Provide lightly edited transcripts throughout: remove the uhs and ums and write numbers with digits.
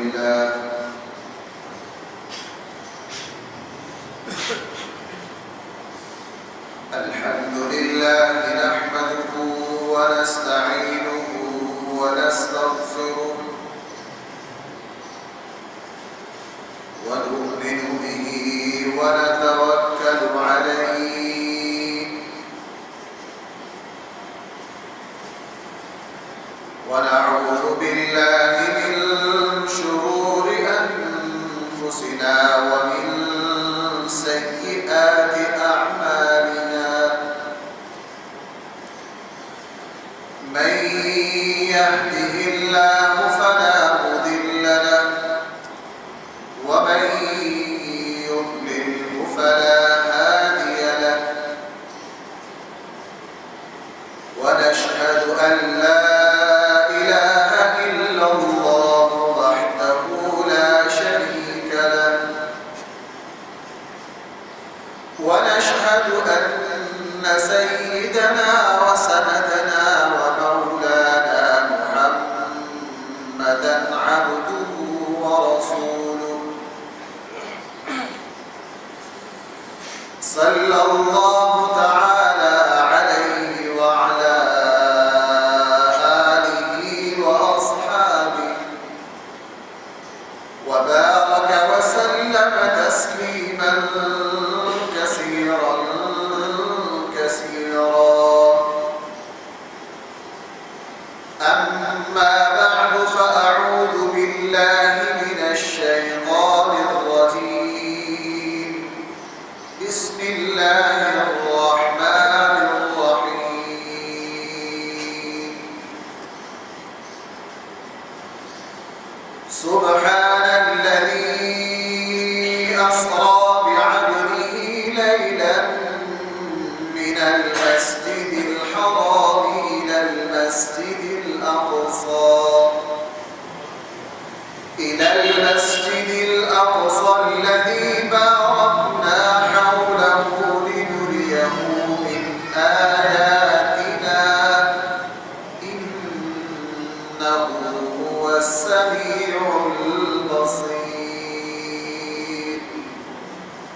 لله نحمده ونستعينه ونستغفره ونؤمن به ونتوكل عليه ونعوذ بالله من شرور أنفسنا ومن سيئات أعمالنا من يهده الله فلا مضل له ومن يضلله فلا هادي له ونشهد أن لا إله إلا الله وحده لا شريك له ونشهد أن سيدنا وسندنا ومولانا محمدا عبده ورسوله صلى الله تعالى عليه وعلى آله وأصحابه وبارك وسلم تسليما كثيرا أما بعد فأعوذ بالله من الشيطان الرجيم بسم الله الرحمن الرحيم سبحان الذي أسرى بعبده ليلا من المسجد الحرام إلى المسجد الأقصى الذي باركنا حوله لنريه من آياتنا إنه هو السميع البصير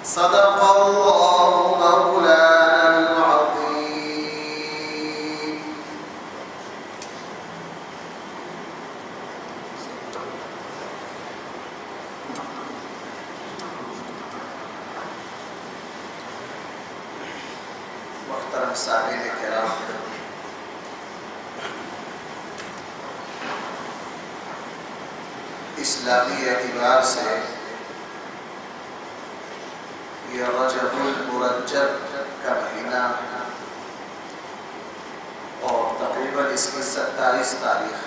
صدق الله مولانا العظيم. محترم سامعین کرام، اسلامی اعتبار سے یہ رجب المرجب کا مہینہ اور تقریباً اس کی 27 تاریخ ہے۔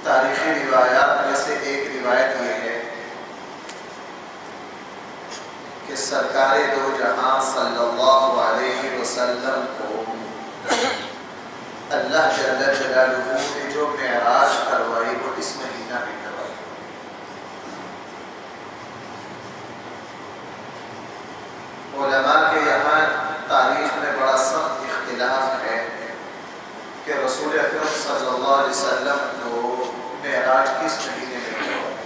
تاریخی روایات میں سے ایک روایت یہ ہے کہ سرکار دو جہاں صلی اللہ علیہ وسلم کو اللہ جل جلالہ نے جو معراج کروائی وہ اس مہینہ میں کروائی۔ علماء کے یہاں تاریخ میں بڑا سخت اختلاف ہے کہ رسول اکرم صلی اللہ علیہ وسلم کو معراج کس مہینے میں کروائی،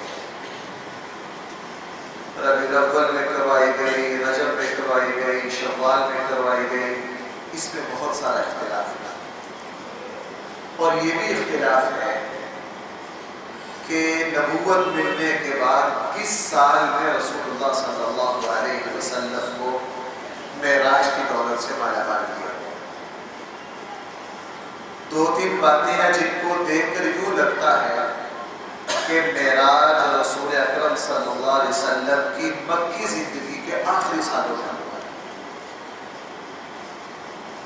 ربیع الاول میں کروائی گئی، رجب میں کروائی گئی، شوال میں کروائی گئی، اس میں بہت سارا اختلاف ہے۔ اور یہ بھی اختلاف ہے کہ نبوت ملنے کے بعد کس سال میں رسول اللہ صلی اللہ علیہ وسلم کو معراج کی دولت سے مالا مال کیا۔ دو تین باتیں ہیں جن کو دیکھ کر یوں لگتا ہے کہ معراج رسول اکرم صلی اللہ علیہ وسلم کی مکی زندگی کے آخری سالوں میں ہوا ہے۔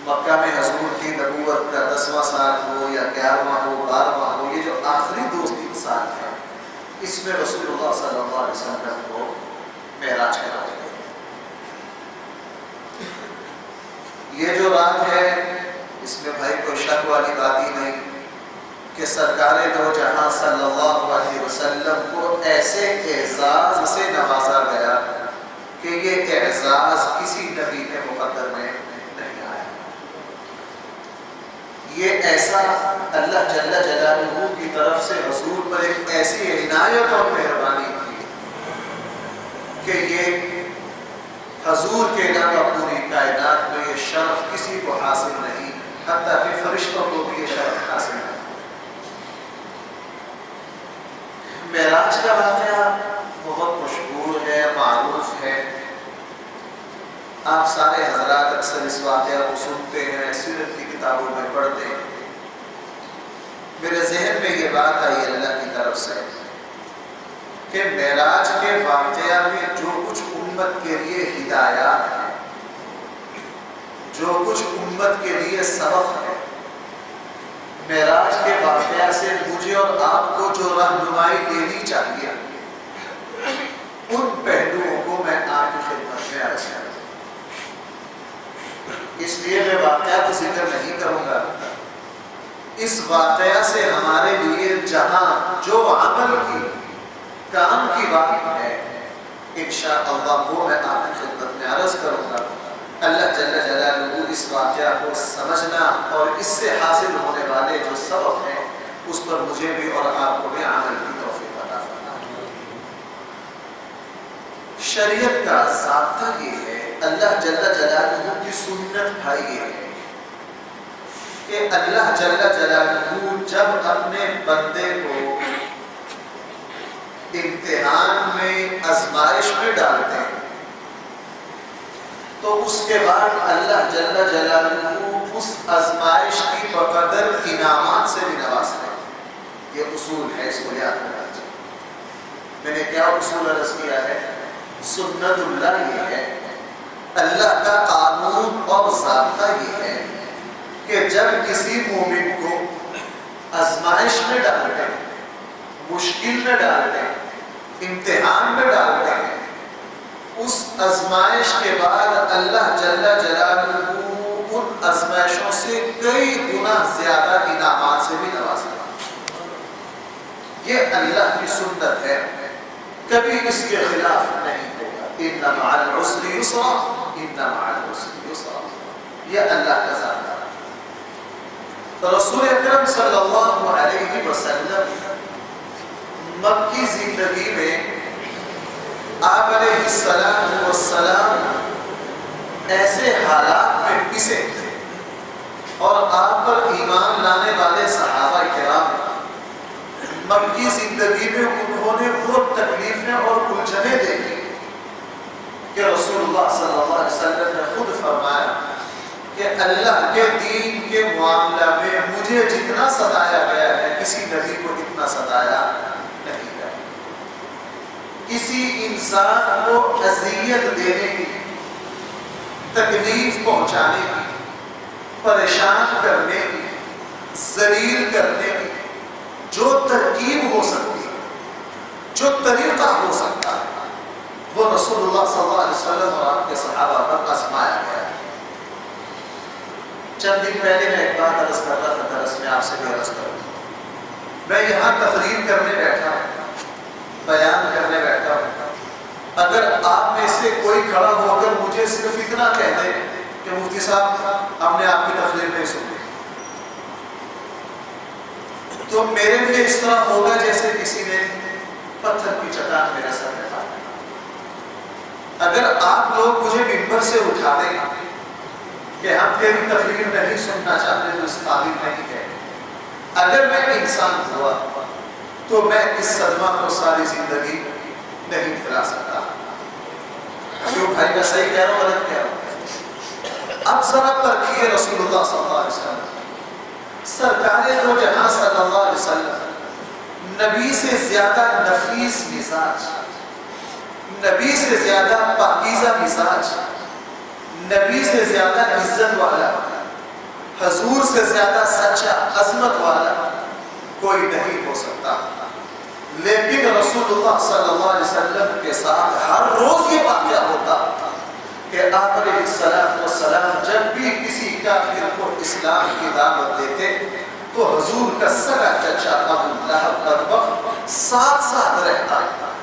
مکہ میں حضور کی نبوت کا 10واں سال ہو یا 11واں ہو 12واں ہو، یہ جو آخری 2-3 سال ہے اس میں رسول اللہ صلی اللہ علیہ وسلم کو معراج کرایا گیا۔ یہ جو رات ہے اس میں بھائی کوئی شک والی بات ہی نہیں کہ سرکار دو جہاں صلی اللہ علیہ وسلم کو ایسے اعزاز سے نوازا گیا کہ یہ اعزاز کسی نبی کے مقدر میں نہیں آیا۔ یہ ایسا اللہ جل جلالہ کی طرف سے حضور پر ایک ایسی عنایت اور مہربانی تھی کہ یہ حضور کے علاوہ پوری کائنات میں یہ شرف کسی کو حاصل نہیں، حتیٰ کہ فرشتوں کو بھی یہ شرف حاصل نہیں۔ معراج کا واقعہ بہت مشہور ہے، معروف ہے، آپ سارے حضرات اکثر اس واقعہ کو سنتے ہیں، سیرت کی کتابوں میں پڑھتے ہیں۔ میرے ذہن میں یہ بات آئی اللہ کی طرف سے کہ معراج کے واقعہ میں جو کچھ امت کے لیے ہدایات ہے، جو کچھ امت کے لیے سبق ہے، معراج کے واقعہ سے مجھے اور آپ کو جو رہنمائی دینی چاہیے، ان پہلوؤں کو میں آپ کی خدمت میں عرض کروں۔ اس لیے میں واقعہ تو ذکر نہیں کروں گا، اس واقعہ سے ہمارے لیے جہاں جو عمل کی کام کی بات ہے انشاءاللہ وہ میں آپ کی خدمت میں عرض کروں گا۔ اللہ جل جلالہ اس واقعہ کو سمجھنا اور اس سے حاصل ہونے والے جو سبق ہیں اس پر مجھے بھی اور آپ کو بھی عمل کی توفیق عطا فرمائے۔ شریعت کا ضابطہ یہ ہے، اللہ جل جلالہ کی سنت بھائی یہ ہے کہ اللہ جل جلالہ جب اپنے بندے کو امتحان میں آزمائش میں ڈالتے ہیں تو اس کے بعد اللہ جل جلالہ اس آزمائش کی بقدر انعامات سے بھی نوازتے ہیں۔ یہ اصول ہے، اس کو یاد رکھنا چاہیے۔ میں نے کیا اصول عرض کیا ہے؟ سنت اللہ یہ ہے، اللہ کا قانون اور ضابطہ یہ ہے کہ جب کسی مومن کو آزمائش میں ڈالتے ہیں، مشکل میں ڈالتے ہیں، امتحان میں ڈالتے ہیں، اس آزمائش کے بعد اللہ جل جلالہ ان آزمائشوں سے کئی گنا زیادہ انعامات سے بھی نوازتا ہے۔ یہ اللہ کی سنت ہے، کبھی اس کے خلاف نہیں ہوگا۔ ان مع العسر یسرا، ان مع العسر یسرا، یہ اللہ کا ذات ہے۔ رسول اکرم صلی اللہ علیہ وسلم مکی زندگی میں آپ علیہ السلام ایسے حالات میں پسے تھے اور آپ پر ایمان لانے والے صحابہ کرام مکی زندگی میں انہوں نے وہ تکلیفیں اور الجھنیں دیکھی کہ رسول اللہ صلی اللہ علیہ وسلم نے خود فرمایا کہ اللہ کے دین کے معاملہ میں مجھے جتنا ستایا گیا ہے کسی نبی کو اتنا ستایا نہیں گیا۔ کسی انسان کو اذیت دینے کی، تکلیف پہنچانے کی، پریشان کرنے کی، ذلیل کرنے کی جو ترکیب ہو سکتی ہے، جو طریقہ ہو سکتا ہے، وہ رسول اللہ صلی اللہ علیہ وسلم اور آپ کے صحابہ پر آزمایا گیا ہے۔ چند دن پہلے میں ایک بات عرض کر رہا تھا، درس میں آپ سے بھی عرض کروں۔ میں یہاں تقریر کرنے بیٹھا ہوں، بیان کرنے بیٹھا ہوں، اگر آپ میں سے کوئی کھڑا ہو کر مجھے صرف اتنا کہہ دے کہ مفتی صاحب ہم نے آپ کی تقریر نہیں سنی، تو میرے لیے اس طرح ہوگا جیسے کسی نے پتھر کی چٹان میرے سر میں ڈال دی۔ اگر آپ لوگ مجھے منبر سے اٹھا دیں کہ ہم تیری تقریر نہیں سننا چاہتے تو اس قابل نہیں ہے، اگر میں انسان ہوا تو میں اس صدمہ کو ساری زندگی نہیں بھلا سکتا۔ کیوں بھائی، میں صحیح کہہ رہا ہوں غلط کہہ رہا ہوں؟ اب ذرا پرکھیے رسول اللہ صلی اللہ علیہ وسلم، سرکار دو جہاں صلی اللہ علیہ وسلم، نبی سے زیادہ نفیس مزاج، نبی سے زیادہ پاکیزہ مزاج، نبی سے زیادہ عزت والا، حضور سے زیادہ سچا عظمت والا کوئی نہیں ہو سکتا۔ لیکن رسول اللہ صلی اللہ علیہ وسلم کے ساتھ ہر روز یہ واقعہ ہوتا کہ آپ علیہ السلام جب بھی کسی کافر کو اسلام کی دعوت دیتے تو حضور کا سگا چچا ابو لہب ہر وقت ساتھ ساتھ رہتا۔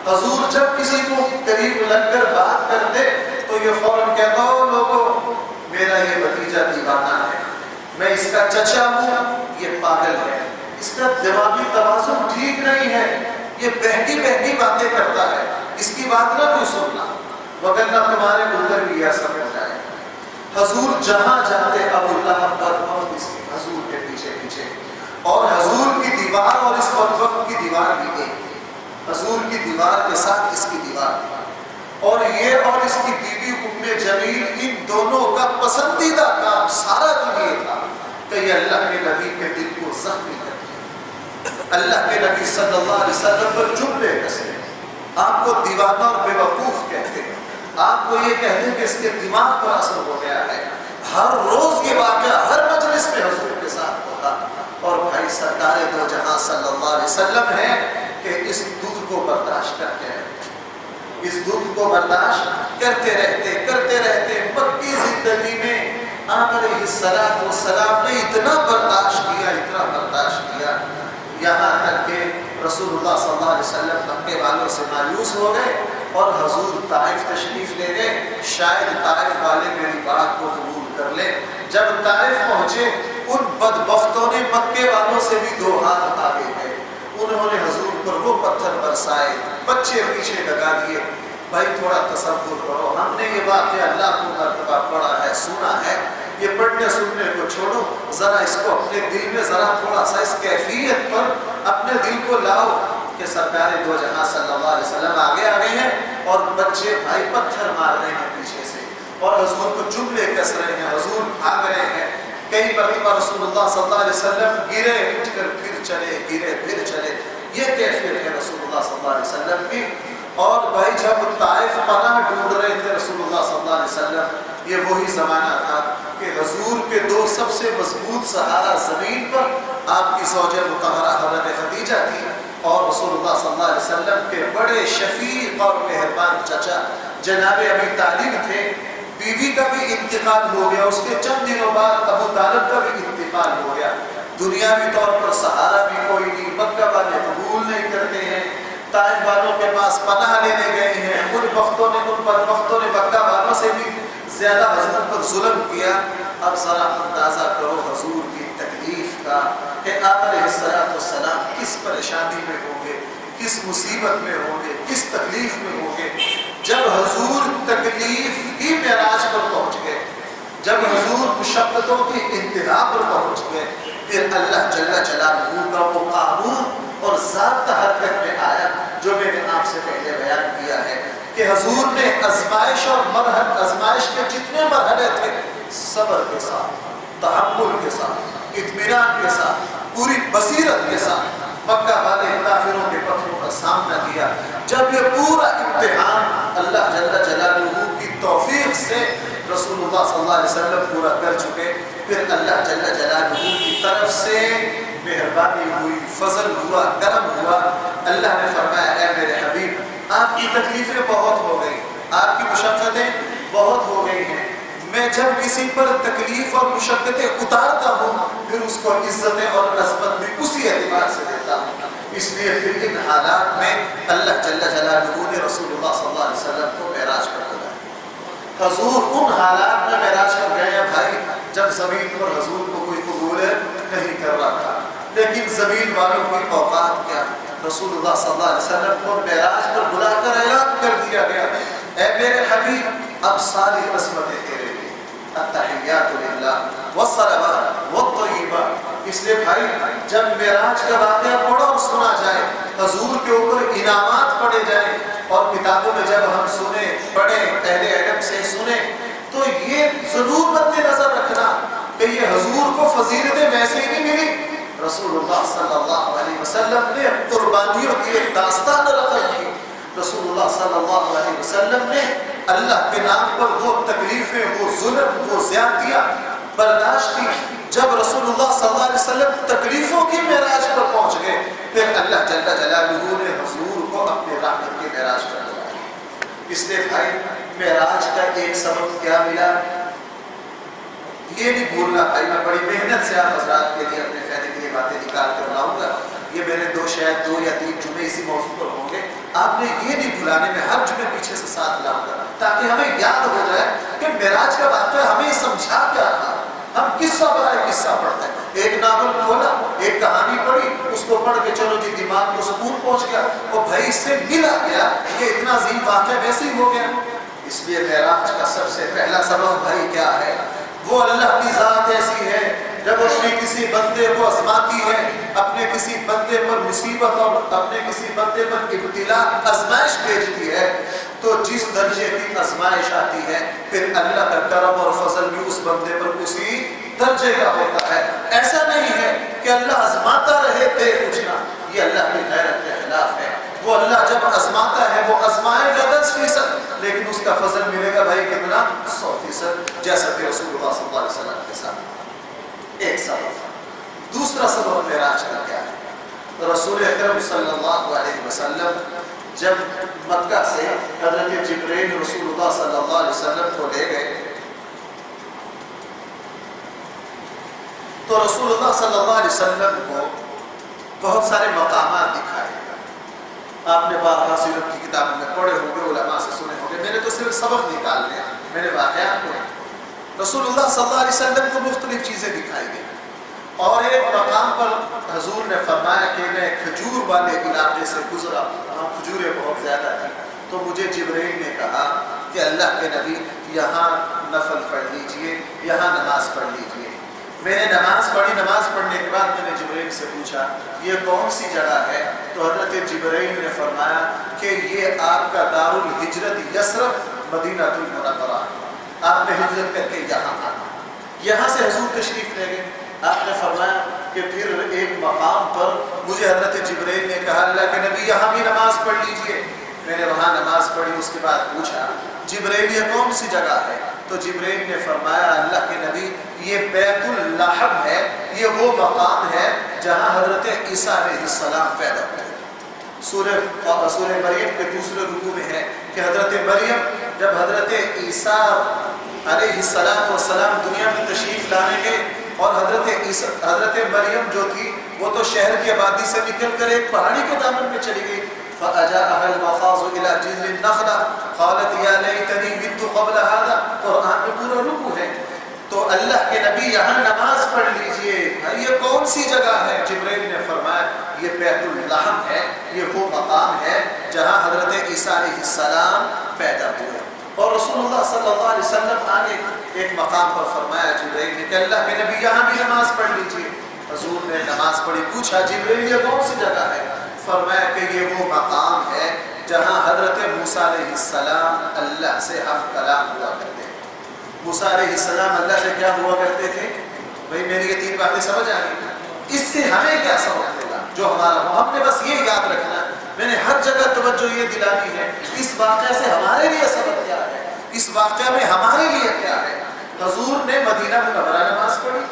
حضور جب کسی کو قریب لگ کر بات کرتے تو یہ فوراً کہتا ہو لوگوں میرا یہ بھتیجا دیوانہ ہے، میں اس کا چچا ہوں، کا دماغی توازن ٹھیک نہیں ہے، یہ بہتی بہتی باتیں کرتا ہے، اس کی بات نہ کوئی سننا، وگرنہ تمہارے اندر بھی ایسا ہو جائے۔ حضور جہاں جاتے ابو لہب بدبخت اس کے حضور کے پیچھے پیچھے، اور حضور کی دیوار اور اس بدبخت کی دیوار بھی ایک، حضور کی دیوار کے ساتھ اس کی دیوار بھی، اور یہ اور اس کی بیوی ام جمیل ان دونوں کا پسندیدہ کام سارا دن یہ تھا کہ یہ اللہ کے نبی کے دل کو زخمی کرتے، اللہ کے نبی صلی اللہ علیہ وسلم پر جملے کسے، آپ کو دیوانہ اور بے وقوف کہتے ہیں، آپ کو یہ کہتے ہیں کہ اس کے دماغ پر اثر ہو گیا ہے، ہر روز یہ واقعہ ہر مجلس میں حضور کے ساتھ ہوتا، اور بھائی سرکار دو جہاں صلی اللہ علیہ وسلم ہے کہ اس دکھ کو برداشت کرتے ہیں، اس دکھ کو برداشت کرتے رہتے مکی زندگی میں آپ علیہ السلام نے اتنا برداشت کیا، یہاں تک کہ رسول اللہ صلی اللہ علیہ وسلم مکے والوں سے مایوس ہو گئے اور حضور طائف تشریف لے گئے، شاید طائف والے میری بات کو قبول کر لیں۔ جب طائف پہنچے ان بدبختوں نے مکے والوں سے بھی دو ہاتھ آگے گئے، انہوں نے حضور پر وہ پتھر برسائے، بچے پیچھے لگا دیے۔ بھائی تھوڑا تصور کرو، ہم نے یہ واقعہ اللہ کو مرتبہ پڑھا ہے، سنا ہے، یہ پڑھنے سننے کو چھوڑو، ذرا اس کو اپنے دل میں ذرا تھوڑا سا اس کیفیت پر اپنے دل کو لاؤ کہ سرکار دو جہاں صلی اللہ علیہ وسلم آگے ہیں اور بچے بھائی پتھر مار رہے ہیں پیچھے سے، اور حضور کو جملے کس رہے ہیں، حضور بھاگ رہے ہیں۔ کئی مرتبہ رسول اللہ صلی اللہ علیہ وسلم گرے اٹھ کر پھر چلے، گرے پھر چلے، یہ کیفیت ہے رسول اللہ صلی اللہ علیہ وسلم کی۔ اور بھائی جب طائف پناہ ڈھونڈ رہے تھے رسول اللہ صلی اللہ علیہ وسلم، یہ وہی زمانہ تھا کہ حضور کے دو سب سے مضبوط سہارا زمین پر آپ کی زوجہ مطہرہ حضرت خدیجہ تھی، اور رسول اللہ صلی اللہ علیہ وسلم کے بڑے شفیق اور مہربان چچا جناب ابی طالب تھے، بیوی کا بھی انتقال ہو گیا، اس کے چند دنوں بعد ابو طالب کا بھی انتقال ہو گیا، دنیاوی طور پر سہارا بھی کوئی نہیں، مکہ والے قبول نہیں کرتے ہیں، طائف والوں کے پاس پناہ لینے گئے ہیں، ان بدبختوں نے مکہ والوں سے بھی زیادہ حضور پر ظلم کیا۔ اب ذرا اندازہ کرو حضور کی تکلیف کا کہ آپ علیہ السلام کس پریشانی میں ہوں گے، کس مصیبت میں ہوں گے، کس تکلیف میں ہوں گے۔ جب حضور تکلیف کی معراج پر پہنچ گئے، جب حضور مشقتوں کی انتہا پر پہنچ گئے، پھر اللہ جل جلالہ کا وہ قانون اور ضابطہ حرکت میں آیا جو میں نے آپ سے پہلے بیان کیا ہے کہ حضور نے آزمائش کے جتنے مرحلے تھے صبر کے ساتھ، تحمل کے ساتھ، اطمینان کے ساتھ، پوری بصیرت کے ساتھ مکہ والے کافروں کے پتھروں کا سامنا کیا۔ جب یہ پورا امتحان اللہ جل جلالہ کی توفیق سے رسول اللہ صلی اللہ علیہ وسلم پورا کر چکے، پھر اللہ جل جلالہ کی طرف سے مہربانی ہوئی، فضل ہوا، کرم ہوا۔ اللہ نے فرمایا اے میرے حبیب آپ کی تکلیفیں بہت ہو گئی، آپ کی مشقتیں بہت ہو گئی ہیں، میں جب کسی پر تکلیف اور مشقتیں اتارتا ہوں پھر اس کو عزتیں اور عظمت بھی اسی اعتبار سے دیتا ہوں۔ اس لیے پھر ان حالات میں اللہ جل جلالہ نے رسول اللہ صلی اللہ علیہ وسلم کو معراج پر بلایا۔ حضور ان حالات میں معراج پر گئے ہیں بھائی جب زمین پر حضور کو کوئی قبول نہیں کر رہا تھا، لیکن زمین والوں کی اوقات کیا، رسول اللہ صلی اللہ علیہ وسلم کو معراج پر بلا کر اعلان کر دیا گیا اے میرے حبیب اب ساری عظمتیں تیرے لیے، التحیات للہ والصلوات والطیبات۔ اس لیے بھائی جب معراج کا واقعہ پڑھا اور سنا جائے، حضور کے اوپر انعامات پڑھے جائیں اور کتابوں میں جب ہم سنیں پڑھیں اہل علم سے سنیں تو یہ ضرور مد نظر رکھنا کہ یہ حضور کو فضیلتیں ویسے ہی نہیں ملی، رسول اللہ صلی اللہ علیہ وسلم نے قربانیوں کی ایک داستان رقم کی، رسول اللہ صلی اللہ علیہ وسلم نے اللہ کے نام پر وہ تکلیفیں، وہ ظلم، وہ زیادتیاں برداشت کی۔ جب رسول اللہ صلی اللہ علیہ وسلم تکلیفوں کی معراج پر پہنچ گئے پھر اللہ جل جلالہ نے حضور کو اپنے رحمت کی معراج پر بلایا۔ اس لیے بھائی معراج کا ایک سبب کیا ملا یہ نہیں بھولنا بھائی، میں بڑی محنت سے آپ حضرات کے لیے اپنے فائدے کے لیے باتیں نکال کر لاؤں گا، یہ میرے شاید دو یا تین جمعے اسی موضوع پر ہوں گے، آپ نے یہ نہیں بھلانے میں ہر جمعے پیچھے سے ساتھ لاؤں گا تاکہ ہمیں یاد ہو جائے کہ معراج کا واقعہ ہمیں سمجھا کیا تھا۔ ہم قصہ برائے قصہ پڑھتے ہیں، ایک ناول کھولا، ایک کہانی پڑھی، پڑھ کے چلو جی دماغ کو سکون پہنچ گیا، اور بھائی اس سے مل آ گیا، یہ اتنا عظیم واقعہ ویسے ہی ہو گیا۔ اس لیے معراج کا سب سے پہلا سبب بھائی کیا ہے؟ وہ اللہ کی ذات ایسی ہے جب اپنے کسی بندے کو آزماتی ہے، اپنے کسی بندے پر مصیبت اور اپنے کسی بندے پر ابتلا آزمائش بھیجتی ہے، تو جس درجے کی آزمائش آتی ہے پھر اللہ کا کرم اور فضل بھی اس بندے پر اسی درجے کا ہوتا ہے۔ ایسا نہیں ہے کہ اللہ آزماتا رہے تے کچھ نہ، یہ اللہ کی غیرت کے خلاف ہے۔ وہ اللہ جب آزماتا ہے وہ آزمائے گا 10%، لیکن اس کا فضل ملے گا بھائی کتنا؟ 100%، جیسا کہ رسول اللہ صلی اللہ علیہ وسلم کے ساتھ۔ ایک سبب۔ دوسرا سبب معراج کا کیا ہے؟ رسول اکرم صلی اللہ علیہ وسلم جب مکہ سے حضرت جبرائیل رسول اللہ صلی اللہ علیہ وسلم کو لے گئے تو رسول اللہ صلی اللہ علیہ وسلم کو بہت سارے مقامات دکھائے۔ آپ نے بارہا سیرت کی کتابوں میں پڑھے ہوں گے، علماء سے سنے ہوں گے، میں نے تو صرف سبق نکال لیا، میں نے واقعات کو۔ رسول اللہ صلی اللہ علیہ وسلم کو مختلف چیزیں دکھائی گئی، اور ایک مقام پر حضور نے فرمایا کہ میں کھجور والے علاقے سے گزرا، وہاں کھجوریں بہت زیادہ تھیں، تو مجھے جبرائیل نے کہا کہ اللہ کے نبی یہاں نفل پڑھ لیجئے، یہاں نماز پڑھ لیجئے۔ میں نے نماز پڑھی، نماز پڑھنے کے بعد میں نے جبرائیل سے پوچھا یہ کون سی جگہ ہے؟ تو حضرت جبرائیل نے فرمایا کہ یہ آپ کا دار الہجرت یثرب مدینہ المنورہ، آپ نے ہجرت کر کے یہاں آنا۔ یہاں سے حضور تشریف لے گئے۔ آپ نے فرمایا کہ پھر ایک مقام پر مجھے حضرت جبرائیل نے کہا اللہ کے نبی یہاں بھی نماز پڑھ لیجئے۔ میں نے وہاں نماز پڑھی، اس کے بعد پوچھا جبرائیل یہ کون سی جگہ ہے؟ تو جبرائیل نے فرمایا اللہ کے نبی یہ بیت اللحم ہے، یہ وہ مقام ہے جہاں حضرت عیسیٰ علیہ السلام پیدا ہوئے۔ سورہ مریم کے دوسرے رکوع میں ہے کہ حضرت مریم جب حضرت عیسیٰ علیہ السلام دنیا میں تشریف لانے گئے، اور حضرت مریم جو تھی وہ تو شہر کی آبادی سے نکل کر ایک پہاڑی کے دامن میں چلی گئی۔ فَأَجَاءَهَا الْمَخَاضُ إِلَى جِذْعِ النَّخْلَةِ قَالَتْ يَا لَيْتَنِي مِتُّ قَبْلَ هَذَا، قرآن میں پورا رکوع ہے۔ تو اللہ کے نبی یہاں نماز پڑھ لیجئے۔ یہ کون سی جگہ ہے؟ جبرائیل نے فرمایا یہ بیت اللحم ہے، یہ وہ مقام ہے جہاں حضرت عیسیٰ علیہ السلام پیدا ہوئے۔ اور رسول اللہ صلی اللہ علیہ وسلم آگے ایک مقام پر فرمایا جبرائیل نے کہ اللہ کے نبی یہاں بھی نماز پڑھ لیجئے۔ حضور نے نماز پڑھی، پوچھا جبرائیل یہ کون سی جگہ ہے؟ فرمایا کہ یہ وہ مقام ہے جہاں حضرت موسیٰ علیہ السلام اللہ سے ہم کلام ہوا کرتے ہیں۔ موسیٰ علیہ السلام اللہ سے کیا ہوا کرتے تھے؟ بھئی میری یہ تین باتیں سمجھ آئی، اس سے ہمیں کیا سبق ملا جو ہمارا ہو؟ ہم نے بس یہ یاد رکھنا، میں نے ہر جگہ توجہ یہ دلانی ہے اس واقعہ سے ہمارے لیے سبق کیا ہے، اس واقعہ میں ہمارے لیے کیا ہے۔ حضور نے مدینہ منورہ نماز پڑھی،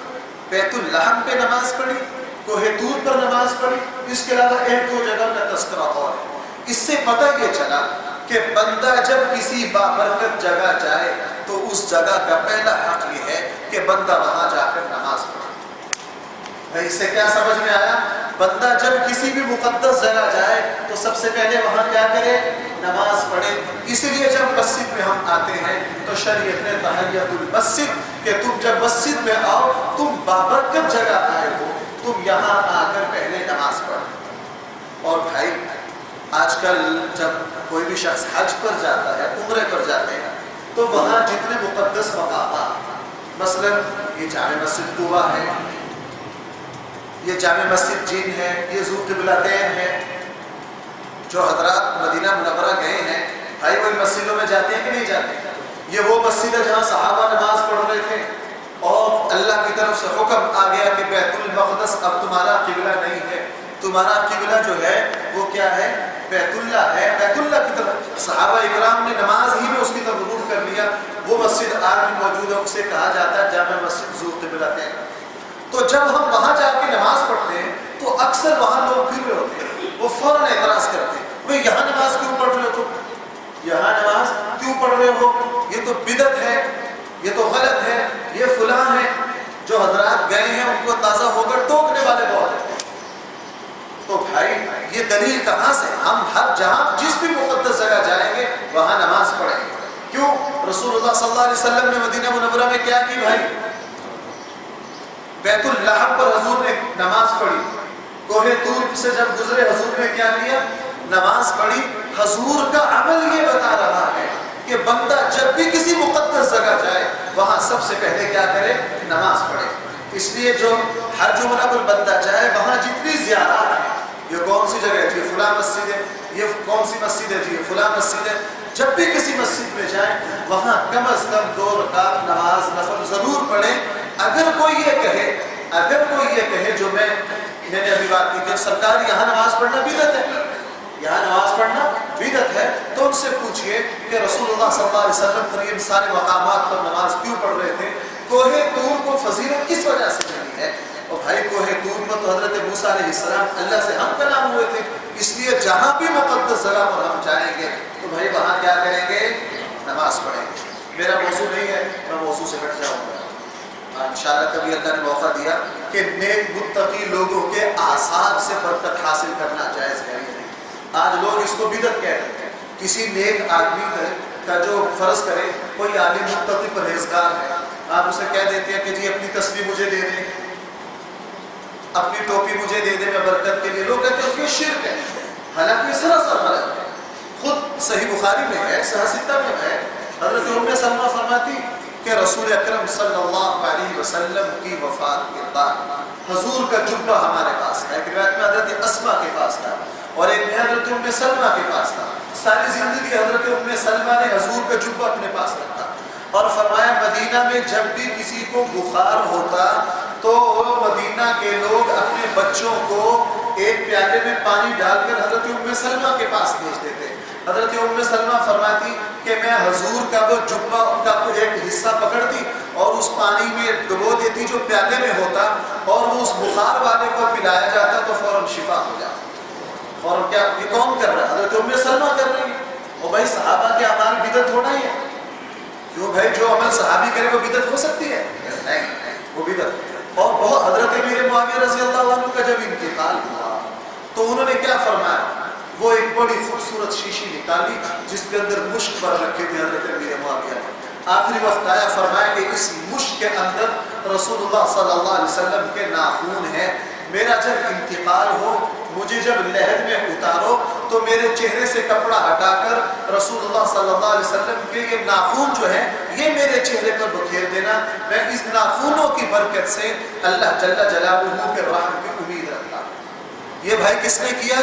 بیت اللحم پہ نماز پڑھی، کوہ طور پر نماز پڑھی، اس کے علاوہ ایک دو جگہ کا تذکرہ اور ہے۔ اس سے پتہ یہ چلا کہ بندہ جب کسی بابرکت جگہ جائے تو اس جگہ کا پہلا حق یہ ہے کہ بندہ وہاں جا کر نماز پڑھے۔ اس سے کیا سمجھ میں آیا؟ بندہ جب کسی بھی مقدس جگہ جائے تو سب سے پہلے وہاں کیا کرے؟ نماز پڑھے۔ اسی لیے جب مسجد میں ہم آتے ہیں تو شریعت نے تحیۃ المسجد کہ تم جب مسجد میں آؤ تم بابرکت جگہ آئے ہو، تم یہاں آ کر پہلے نماز پڑھو۔ اور بھائی آج کل جب کوئی بھی شخص حج پر جاتا ہے، عمرے پر جاتے ہیں، تو وہاں جتنے مقدس مقامات، مثلا یہ جامع مسجد قباء ہے، یہ جامع مسجد جن ہے، یہ ذو قبلتین ہے، جو حضرات مدینہ منورہ گئے ہیں بھائی وہ مسجدوں میں جاتے ہیں کہ نہیں جاتے؟ یہ وہ مسجد ہے جہاں صحابہ نماز پڑھ رہے تھے اور اللہ کی طرف سے حکم آ گیا کہ بیت المقدس اب تمہارا قبلہ نہیں ہے، تمہارا قبلہ جو ہے وہ کیا ہے؟ بیت اللہ ہے۔ بیت اللہ کی طرف صحابہ اکرام نے نماز ہی میں اس کی طرف رجوع کر لیا۔ وہ مسجد آج بھی موجود ہے، اسے کہا جاتا ہے جامع مسجد ذو قبلتین۔ تو جب ہم وہاں جا کے نماز پڑھتے ہیں تو اکثر وہاں لوگ پھر رہے ہوتے ہیں، وہ فوراً اعتراض کرتے ہیں بھئی یہاں نماز کیوں پڑھ رہے ہو؟ تم یہاں نماز کیوں پڑھ رہے ہو؟ یہ تو بدعت ہے، یہ تو غلط ہے، یہ فلاں ہے۔ جو حضرات گئے ہیں ان کو تازہ ہو کر ٹوکنے والے بہت ہیں۔ تو بھائی یہ دلیل کہاں سے؟ ہم ہر جہاں جس بھی مقدس جگہ جائیں گے وہاں نماز پڑھیں گے۔ کیوں؟ رسول اللہ صلی اللہ علیہ وسلم نے مدینہ منورہ میں کیا کی بھائی؟ بیت اللحم پر حضور نے نماز پڑھی، کوہ طور سے جب گزرے حضور نے کیا کیا؟ نماز پڑھی. حضور کا عمل یہ بتا رہا ہے کہ بندہ جب بھی کسی مقدس جگہ جائے وہاں سب سے پہلے کیا کرے؟ نماز پڑھے. اس لیے جو حج عمرہ پر بندہ جائے وہاں جتنی زیارات ہیں، یہ کون سی جگہ ہے جی فلاں مسجد ہے، یہ کون سی مسجد ہے جی فلاں مسجد ہے، جب بھی کسی مسجد میں جائیں وہاں کم از کم 2 رکعت نماز نفل ضرور پڑھیں. اگر کوئی یہ کہے جو میں نے ابھی بات کی کہ سرکار یہاں نماز پڑھنا بدعت ہے، یہاں نماز پڑھنا بدعت ہے، تو ان سے پوچھئے کہ رسول اللہ صلی اللہ علیہ وسلم پر ان سارے مقامات پر نماز کیوں پڑھ رہے تھے؟ کوہ طور کو فضیلت کس وجہ سے ملی ہے؟ اور بھائی کوہ طور پر تو حضرت موسیٰ علیہ السلام اللہ سے ہم کلام ہوئے تھے، اس لیے جہاں بھی مقدس جگہ پر ہم جائیں گے تو بھائی وہاں کیا کریں گے؟ نماز پڑھیں گے. میرا موضوع نہیں ہے، میں موضوع سے ہٹ جاؤں گا. انشاءاللہ کبھی اللہ نے موقع دیا کہ نیک متقی لوگوں کے آثار سے برکت حاصل کرنا جائز ہے. آج لوگ اس کو بدعت کہتے ہیں. کسی نیک آدمی کا جو فرض کرے کوئی عالم متقی پرہیزگار ہے، آپ اسے کہہ دیتے ہیں کہ جی اپنی تسبیح مجھے دے دیں، اپنی ٹوپی مجھے دے دیں میں برکت کے لیے. لوگ کہتے ہیں کہ شرک ہے، حالانکہ سراسر غلط ہے. خود صحیح بخاری میں ہے، صحیح ستہ میں ہے، حضرت ام سلمہ فرماتی کہ رسول اکرم صلی اللہ علیہ وسلم کی وفات کے بعد حضور کا جبہ ہمارے پاس تھا. ایک روایت میں حضرت اسماء کے پاس تھا اور ایک میں حضرت ام سلمہ کے پاس تھا. ساری زندگی حضرت ام سلمہ نے حضور کا جبہ اپنے پاس رکھا اور فرمایا مدینہ میں جب بھی کسی کو بخار ہوتا تو مدینہ کے لوگ اپنے بچوں کو ایک پیالے میں پانی ڈال کر حضرت ام سلمہ کے پاس بھیج دیتے. حضرت ام سلمہ فرماتی کہ میں حضور کا وہ جبہ کا ایک حصہ پکڑتی اور اس پانی میں ڈبو دیتی جو پیالے میں ہوتا اور وہ اس بخار والے کو پلایا جاتا تو فوراً شفا ہو جاتا. اور کیا یہ کون کر رہا ہے؟ حضرت ام سلمہ کر رہی ہے. اور بھائی صحابہ کے اعمال بدعت ہونا ہی ہے. جو بھائی جو عمل صحابی کرے وہ بدعت ہو سکتی ہے؟ نہیں، وہ بدعت. اور بہت حضرت امیر معاویہ رضی اللہ عنہ کا جب انتقال ہوا تو انہوں نے کیا فرمایا؟ وہ ایک بڑی خوبصورت شیشی نکالی جس کے اندر مشک پر رکھے تھے حضرت امیر معاویہ نے. آخری وقت آیا، فرمایا کہ اس مشک کے اندر رسول اللہ صلی اللہ علیہ وسلم کے ناخون ہیں. میرا جب انتقال ہو مجھے جب لحد میں اتارو تو میرے چہرے سے کپڑا ہٹا کر رسول اللہ صلی اللہ علیہ وسلم کے یہ ناخون جو ہیں یہ میرے چہرے پر بکھیر دینا. میں اس ناخونوں کی برکت سے اللہ جل جلالہ کے رحم کی امید رکھتا. یہ بھائی کس نے کیا؟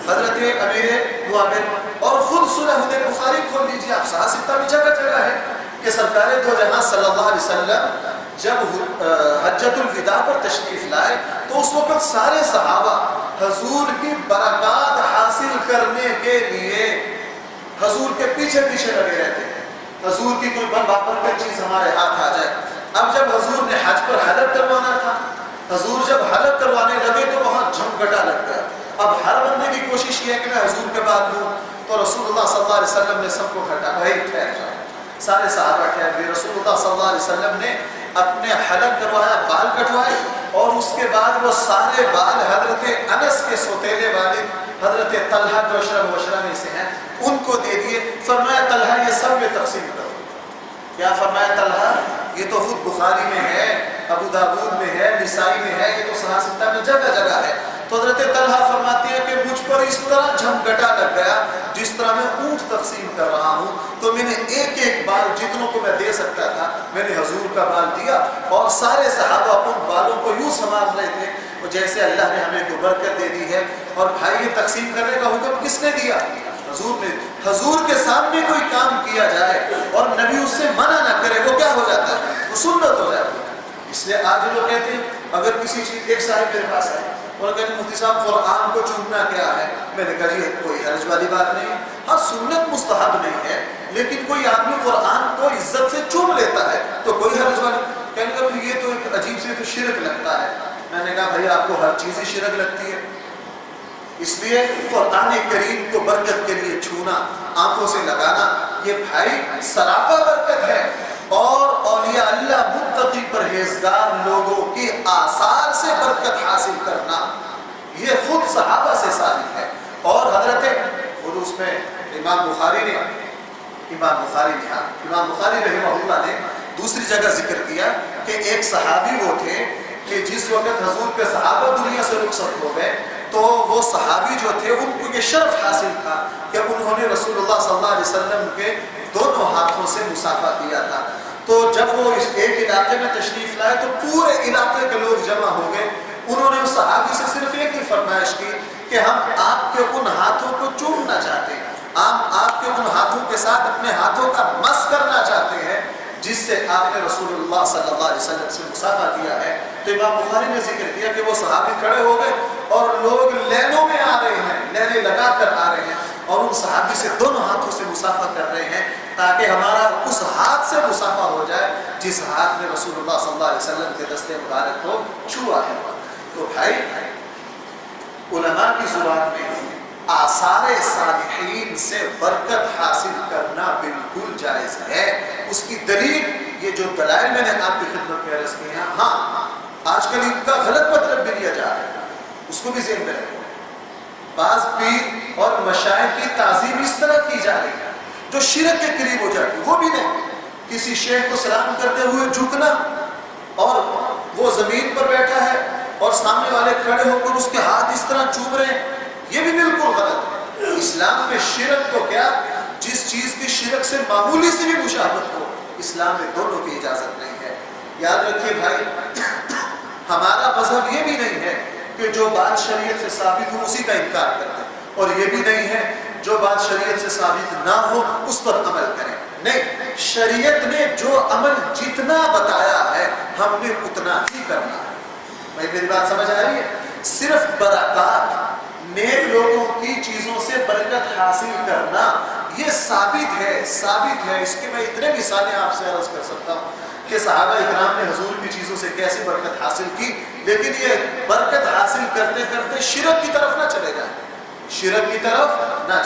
حضرت امیر معاویہ. اور خود سنن بخاری کھول لیجیے آپ، صحیح ستہ میں جگہ جگہ ہے کہ سرکار دو جہاں صلی اللہ علیہ وسلم جب حجۃ الوداع پر تشریف لائے تو اس وقت سارے صحابہ حضور کی برکات حاصل کرنے کے لیے حضور کے پیچھے پیچھے لگے رہتے ہیں. حضور کی کوئی بابرکت چیز ہمارے ہاتھ آ جائے. اب جب حضور نے حج پر حلق کروانا تھا، حضور جب حلق کروانے لگے تو وہاں جھمگٹا لگ گیا. اب ہر بندے کی کوشش یہ ہے کہ میں حضور کے بعد لوں، تو رسول اللہ صلی اللہ علیہ وسلم نے سب کو کھٹا، بھائی ٹھہر جاؤ. سارے صحابہ ٹھہر گئے. رسول اللہ صلی اللہ علیہ وسلم نے اپنے حلق کروایا، بال کٹوائے اور اس کے بعد وہ سارے بال حضرت انس کے سوتیلے والد حضرت طلحہ جو اشرف مبشرہ میں سے ہیں ان کو دے دیے. فرمایا طلحہ یہ سب میں تقسیم کرو. کیا فرمایا طلحہ؟ یہ تو خود بخاری میں ہے، ابو داود میں ہے، نسائی میں ہے، یہ تو صحیح ستہ میں جگہ جگہ ہے. تو حضرت طلحہ فرماتے ہیں کہ مجھ پر اس طرح جھمگٹا لگ گیا جس طرح میں اونٹ تقسیم کر رہا ہوں، تو میں نے ایک ایک بال جتنوں کو میں دے سکتا تھا میں نے حضور کا بال دیا. اور سارے صحابہ ان بالوں کو یوں سنبھال رہے تھے اور جیسے اللہ نے ہمیں کو برکت دے دی ہے. اور بھائی یہ تقسیم کرنے کا حکم کس نے دیا؟ حضور نے. حضور کے سامنے کوئی کام کیا جائے اور نبی اس سے منع نہ کرے وہ کیا ہو جاتا ہے؟ وہ سنت ہو جاتی ہے. اس لیے آج لوگ کہتے ہیں اگر کسی چیز، ایک صاحب میرے پاس آئے اور کہتے مفتی صاحب قرآن کو چومنا کیا ہے؟ میں نے کہا جی کوئی حرج والی بات نہیں. ہاں سنت مستحب نہیں ہے لیکن کوئی آدمی قرآن کو عزت سے چوم لیتا ہے تو کوئی حرج والی. کہنے لگا یہ تو ایک عجیب سے تو شرک لگتا ہے. میں نے کہا بھائی آپ کو ہر چیز ہی شرک لگتی ہے. اس لیے قرآن کریم کو برکت کے لیے چھونا، آنکھوں سے لگانا، یہ بھائی سراپا برکت ہے. اور اولیاء اللہ متقی پرہیزگار لوگوں کی آثار سے برکت حاصل کرنا یہ خود صحابہ سے ثابت ہے. اور حضرت خود اس میں امام بخاری رحمہ اللہ نے دوسری جگہ ذکر کیا کہ ایک صحابی وہ تھے کہ جس وقت حضور کے صحابہ دنیا سے رخصت ہو گئے تو وہ صحابی جو تھے ان کو یہ شرف حاصل تھا کہ انہوں نے رسول اللہ صلی اللہ علیہ وسلم کے دونوں ہاتھوں سے مصافحہ کیا تھا. تو جب وہ اس ایک علاقے میں تشریف لائے تو پورے علاقے کے لوگ جمع ہو گئے. انہوں نے اس صحابی سے صرف ایک ہی فرمائش کی کہ ہم آپ کے ان ہاتھوں کو چومنا چاہتے ہیں, آپ کے ان ہاتھوں کے ساتھ اپنے ہاتھوں کا مس کرنا چاہتے ہیں جس سے آپ نے رسول اللہ صلی اللہ علیہ وسلم سے مصافحہ کیا ہے. تو امام بخاری نے ذکر کیا کہ وہ صحابی کھڑے ہو گئے اور لوگ لینوں میں آ رہے ہیں, لینے لگا کر آ رہے ہیں اور ان صحابی سے دونوں ہاتھوں سے مصافحہ کر رہے ہیں تاکہ ہمارا اس ہاتھ سے مصافحہ ہو جائے جس ہاتھ نے رسول اللہ صلی اللہ علیہ وسلم کے دستے مبارک کو چھوا ہے. تو بھائی علماء کی زبان میں آثار صالحین سے برکت حاصل کرنا بالکل جائز ہے. اس کی دلیل یہ جو دلائل میں نے آپ کی خدمت میں عرض کی ہیں, ہاں آج کل ان کا غلط مطلب بھی لیا جا رہا ہے, اس کو بھی ذہن میں رکھو. بعض پیر اور مشائخ کی تعظیم اس طرح کی جا رہی ہے جو شرک کے قریب ہو جاتی, وہ بھی نہیں. کسی شیخ کو سلام کرتے ہوئے جھکنا اور وہ زمین پر بیٹھا ہے اور سامنے والے کھڑے ہو کر اس کے ہاتھ اس طرح چوم رہے ہیں, یہ بھی بالکل غلط ہے. اسلام میں شرک کو کیا, جس چیز کی شرک سے معمولی سی بھی مشابہت ہو, اسلام میں دونوں کی اجازت نہیں ہے. یاد رکھیے بھائی, ہمارا مذہب یہ بھی نہیں ہے کہ جو بات شریعت سے ثابت ہو اسی کا انکار کرتے ہیں, اور یہ بھی نہیں ہے جو بات شریعت سے ثابت نہ ہو اس پر عمل کریں. نہیں, شریعت نے جو عمل جتنا بتایا ہے ہم نے اتنا ہی کرنا ہے. بھائی میری بات سمجھ آ رہی ہے؟ صرف برکات, نیک لوگوں کی چیزوں سے برکت حاصل کرنا یہ ثابت ہے. اس کے میں اتنے مثالیں آپ سے عرض کر سکتا ہوں کہ صحابہ اکرام نے حضور کی چیزوں سے کیسے برکت حاصل کی, لیکن یہ برکت حاصل کرتے کرتے شرک کی طرف نہ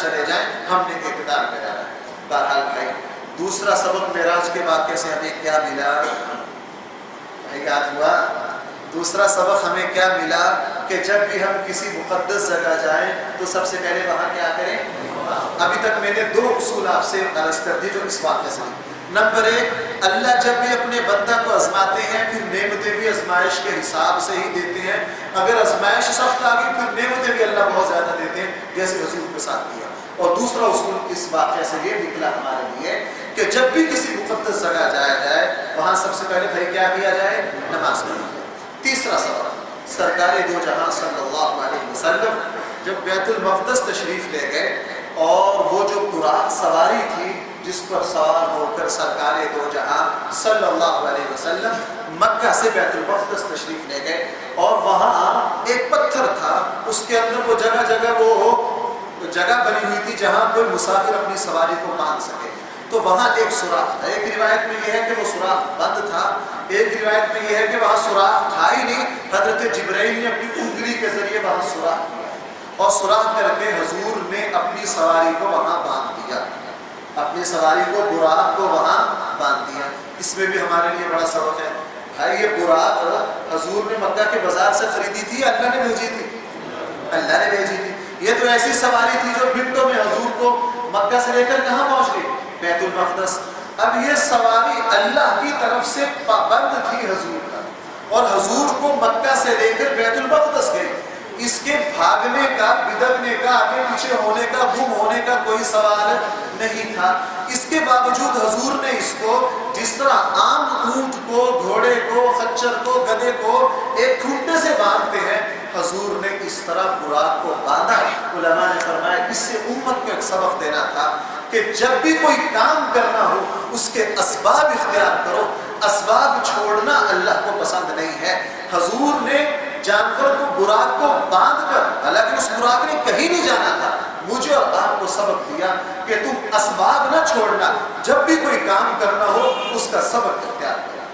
چلے جائیں, ہم نے اقتدار میں رہنا ہے. بہرحال بھائی, دوسرا سبق معراج کے واقعے سے ہمیں کیا ملا؟ بھائی یاد ہوا دوسرا سبق ہمیں کیا ملا کہ جب بھی ہم کسی مقدس جگہ جائیں تو سب سے پہلے وہاں کیا کریں؟ ابھی تک میں نے 2 اصول آپ سے عرض کر دی جو اس واقعے سے. نمبر 1, اللہ جب بھی اپنے بندہ کو آزماتے ہیں پھر نعمتیں بھی آزمائش کے حساب سے ہی دیتے ہیں. اگر آزمائش سخت آ گئی پھر نعمتیں بھی اللہ بہت زیادہ دیتے ہیں, جیسے حضور کے ساتھ کیا. اور دوسرا اصول اس واقعے سے یہ نکلا ہمارے لیے کہ جب بھی کسی مقدس جگہ جایا جائے وہاں سب سے پہلے بھائی کیا کیا جائے؟ نماز پڑھی جائے. تیسرا سبق, سرکار دو جہاں صلی اللہ علیہ وسلم جب بیت المقدس تشریف لے گئے اور وہ جو براق سواری تھی جس پر سوار ہو کر سرکار دو جہاں صلی اللہ علیہ وسلم مکہ سے بیت المقدس تشریف لے گئے, اور وہاں ایک پتھر تھا, اس کے اندر وہ جگہ جگہ وہ جگہ بنی ہوئی تھی جہاں کوئی مسافر اپنی سواری کو باندھ سکے. تو وہاں ایک سوراخ تھا. ایک روایت میں یہ ہے کہ وہ سوراخ بند تھا, ایک روایت میں یہ ہے کہ وہاں سوراخ تھا ہی نہیں. حضرت جبرائیل نے اپنی انگلی کے ذریعے وہاں سوراخ کیا اور سوراخ کر کے حضور نے اپنی سواری کو وہاں باندھ دیا, اپنی سواری کو براق کو وہاں باندھ دیا. اس میں بھی ہمارے لیے بڑا سبق ہے. بھائی یہ براق حضور نے مکہ کے بازار سے خریدی تھی, اللہ نے بھیجی تھی؟ اللہ نے بھیجی تھی. یہ تو ایسی سواری تھی جو منٹوں میں حضور کو مکہ سے لے کر کہاں پہنچ گئی؟ بیت المقدس. اب یہ سواری اللہ کی طرف سے پابند تھی حضور کا, اور حضور کو مکہ سے لے کر بیت المقدس گئی. اس کے بھاگنے کا, بدکنے کا, آگے پیچھے ہونے کا, گم ہونے کا کوئی سوال نہیں تھا. اس کے باوجود حضور نے اس کو جس طرح عام اونٹ کو, گھوڑے کو, خچر کو, گدھے کو ایک کھونٹے سے باندھتے ہیں, حضور نے اس طرح براق کو باندھا. علماء نے فرمایا اس سے امت کو ایک سبق دینا تھا کہ جب بھی کوئی کام کرنا ہو اس کے اسباب اختیار کرو, اسباب چھوڑنا اللہ کو پسند نہیں ہے. حضور نے جانور کو, براق کو باندھ کر, حالانکہ اس براق نے کہیں نہیں جانا تھا, مجھے اور آپ کو سبق دیا کہ تم اسباب نہ چھوڑنا, جب بھی کوئی کام کرنا ہو اس کا سبق اختیار کرو.